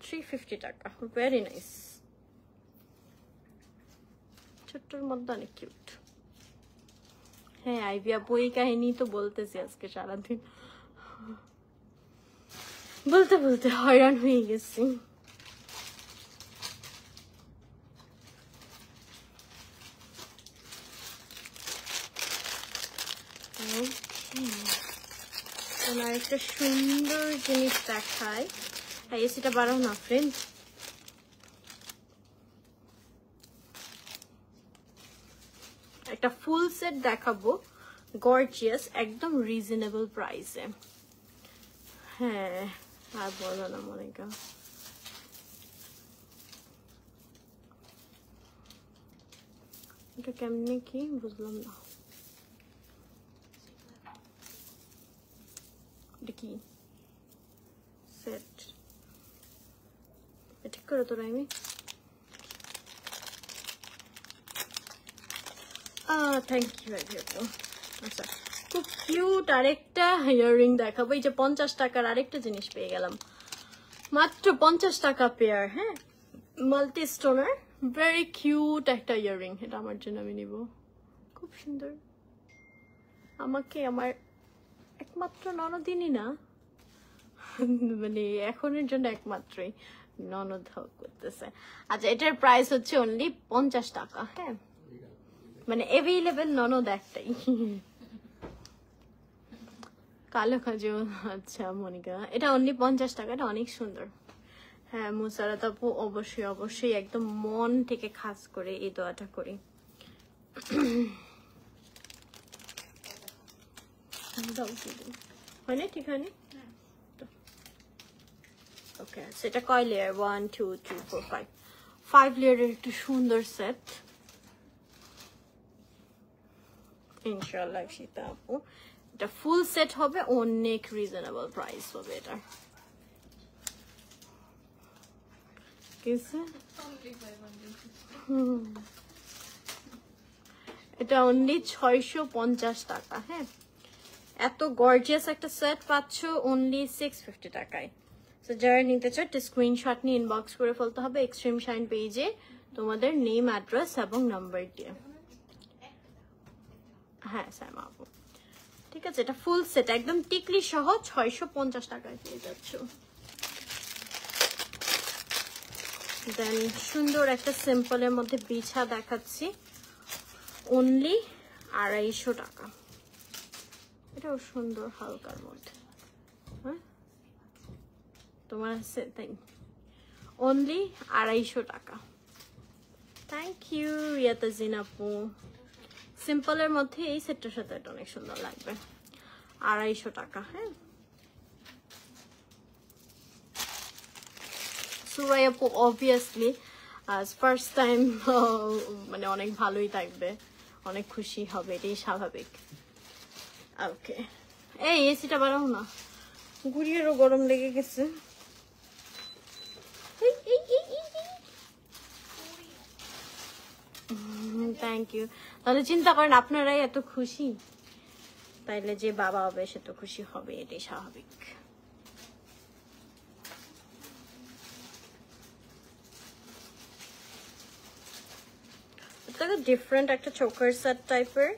[SPEAKER 1] 350 টাকা। ভেরি নাইস, ছোট্টর মধ্যে অনেক কিউট। হ্যাঁ, আইভিয়া বই কাহিনী তো বলতেছি আজকে সারাদিন, বলতে বলতে হয়রান হয়ে গেছি। তোমার একটা সুন্দর জিনিস দেখায়। হ্যাঁ, এসিটা বাড়াও না ফ্রেন্ড। একটা ফুল সেট দেখাবো, গর্জিয়াস, একদম রিজনেবল প্রাইসে। হ্যাঁ, আর বলো না মনিকা। এটা কেমনে কি বুঝলাম না। এটা কি সেট? ঠিক করে তো আমি থ্যাংক ইউ। আচ্ছা, খুব কিউট আরেকটা ইয়াররিং দেখাবো। এই যে 50 টাকার আরেকটা জিনিস পেয়ে গেলাম, মাত্র 50 টাকা পেয়ার। হ্যাঁ, মাল্টি স্টোনের ভেরি কিউট একটা ইয়াররিং। এটা আমার জন্য আমি নিব, খুব সুন্দর। আমাকে আমার একমাত্র ননদিনই না, মানে এখনের জন্য একমাত্রই ননদ করতেছে। আচ্ছা, এটার প্রাইস হচ্ছে অনলি 50 টাকা। হ্যাঁ, মানে এভেইলেবল ননদ একটাই। কালো কাজু। আচ্ছা মনিকা, এটা অনলি 50 টাকা, এটা অনেক সুন্দর। হ্যাঁ মুসারাত আপু, অবশ্যই অবশ্যই একদম মন থেকে খাস করে এই দোয়াটা করি। হয় না? ঠিক হয়নি? ওকে, সেটা কয় লেয়ার? 1 2 3 4 5 লেয়ারের একটু সুন্দর সেট ইনশাআল্লাহ সীতা আপু। এটা ফুল সেট হবে, অনেক রিজনেবল প্রাইস হবে এটা। এটা অনলি 650 টাকা। হ্যাঁ, এত গর্জিয়াস একটা সেট পাচ্ছ অনলি 650 টাকায়। তো যারা নিতে চাও একটা স্ক্রিনশট নিয়ে ইনবক্স করে ফেলতে হবে এক্সট্রিম শাইন পেজে তোমাদের নেম, অ্যাড্রেস এবং নাম্বার দিয়ে। হ্যাঁ সাইমা আপু, ঠিক আছে। এটা ফুল সেট একদম টিকলি সহ 650 টাকায় পেয়ে যাচ্ছ। দেন সুন্দর একটা সিম্পলের মধ্যে বিছা দেখাচ্ছি, অনলি 250 টাকা। এটাও সুন্দর হালকার মধ্যে। হ্যাঁ, তোমার আছে তাই, অনলি 250 টাকা। থ্যাংক ইউ রিয়াতাজিন আপু। সিম্পলের মধ্যে এই সেটটার সাথে এটা অনেক সুন্দর লাগবে, 250 টাকা। হ্যাঁ, সুরাই আপু অবভিয়াসলি আজ ফার্স্ট টাইম, মানে অনেক ভালোই থাকবে, অনেক খুশি হবে, এটাই স্বাভাবিক। ওকে, এই এসিটা বাড়াও না, ঘুরিয়েরও গরম লেগে গেছে। Thank you. তাহলে চিন্তা করেন আপনারাই এত খুশি, তাইলে যে বাবা হবে সে তো খুশি হবে, এটাই স্বাভাবিক। ডিফারেন্ট একটা চোকার সেট টাইপের,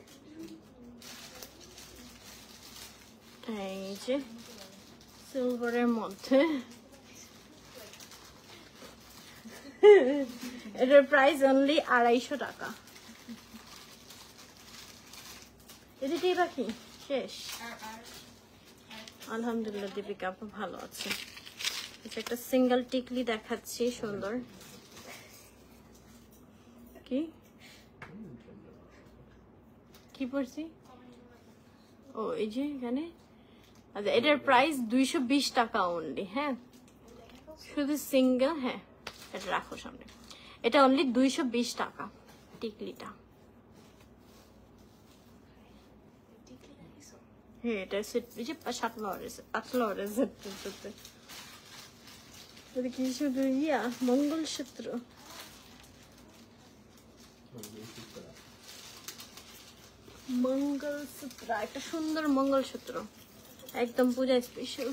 [SPEAKER 1] এই যে সিলভারের মধ্যে। এটার প্রাইস অনলি 250 টাকা। এদিকেই বাকি শেষ। আলহামদুলিল্লাহ দীপিকা আপু ভালো আছে। একটা সিঙ্গেল টিকলি দেখাচ্ছি, সুন্দর। কি কি পড়ছি? ও এই যে এখানে। আচ্ছা, এটার প্রাইস 220 টাকা অনলি। হ্যাঁ, শুধু সিঙ্গেল। হ্যাঁ, এটা রাখো সামনে। এটা অনলি 220 টাকা টিকলিটা। হ্যাঁ, এটা সেট এই যে 7 লরেছে, 5 লরেছে। এটা কি শুধু ইয়া মঙ্গলসূত্র? মঙ্গলসূত্র, একটা সুন্দর মঙ্গলসূত্র, একদম পূজা স্পেশাল।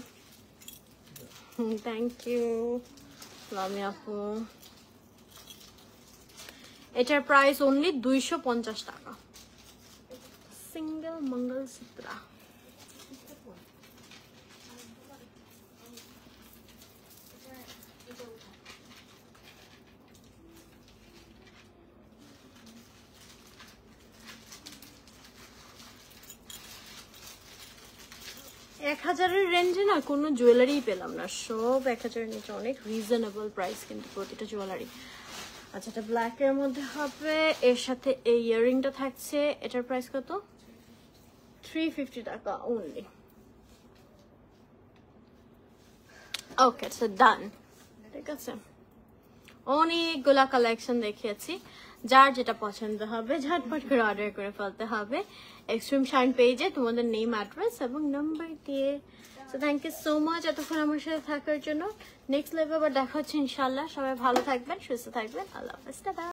[SPEAKER 1] থ্যাংক ইউ লামি আপু। এটার প্রাইস অনলি 250 টাকা, সিঙ্গেল মঙ্গলসূত্র। 1000-এর রেঞ্জে না কোনো জুয়েলারি পেলাম না, সব 1000-এর নিচে, অনেক রিজনেবল প্রাইস কিন্তু প্রতিটা জুয়েলারি। আচ্ছা, এটা ব্ল্যাকের মধ্যে হবে, এর সাথে এই ইয়াররিংটা থাকছে। এটার প্রাইস কত? 350 টাকা অনলি। ওকে, সো ডান। ঠিক আছে, অনেকগুলা কালেকশন দেখিয়েছি, যার যেটা পছন্দ হবে ঝটপট করে অর্ডার করে ফেলতে হবে এক্সট্রিম শাইন পেজে তোমাদের নেম, অ্যাড্রেস এবং নাম্বার দিয়ে। So thank you so much এতক্ষণ আমার সাথে থাকার জন্য। নেক্সট লাইভে আবার দেখা হচ্ছে ইনশাল্লাহ। সবাই ভালো থাকবেন, সুস্থ থাকবেন। আল্লাহ হাফেজ, টাটা।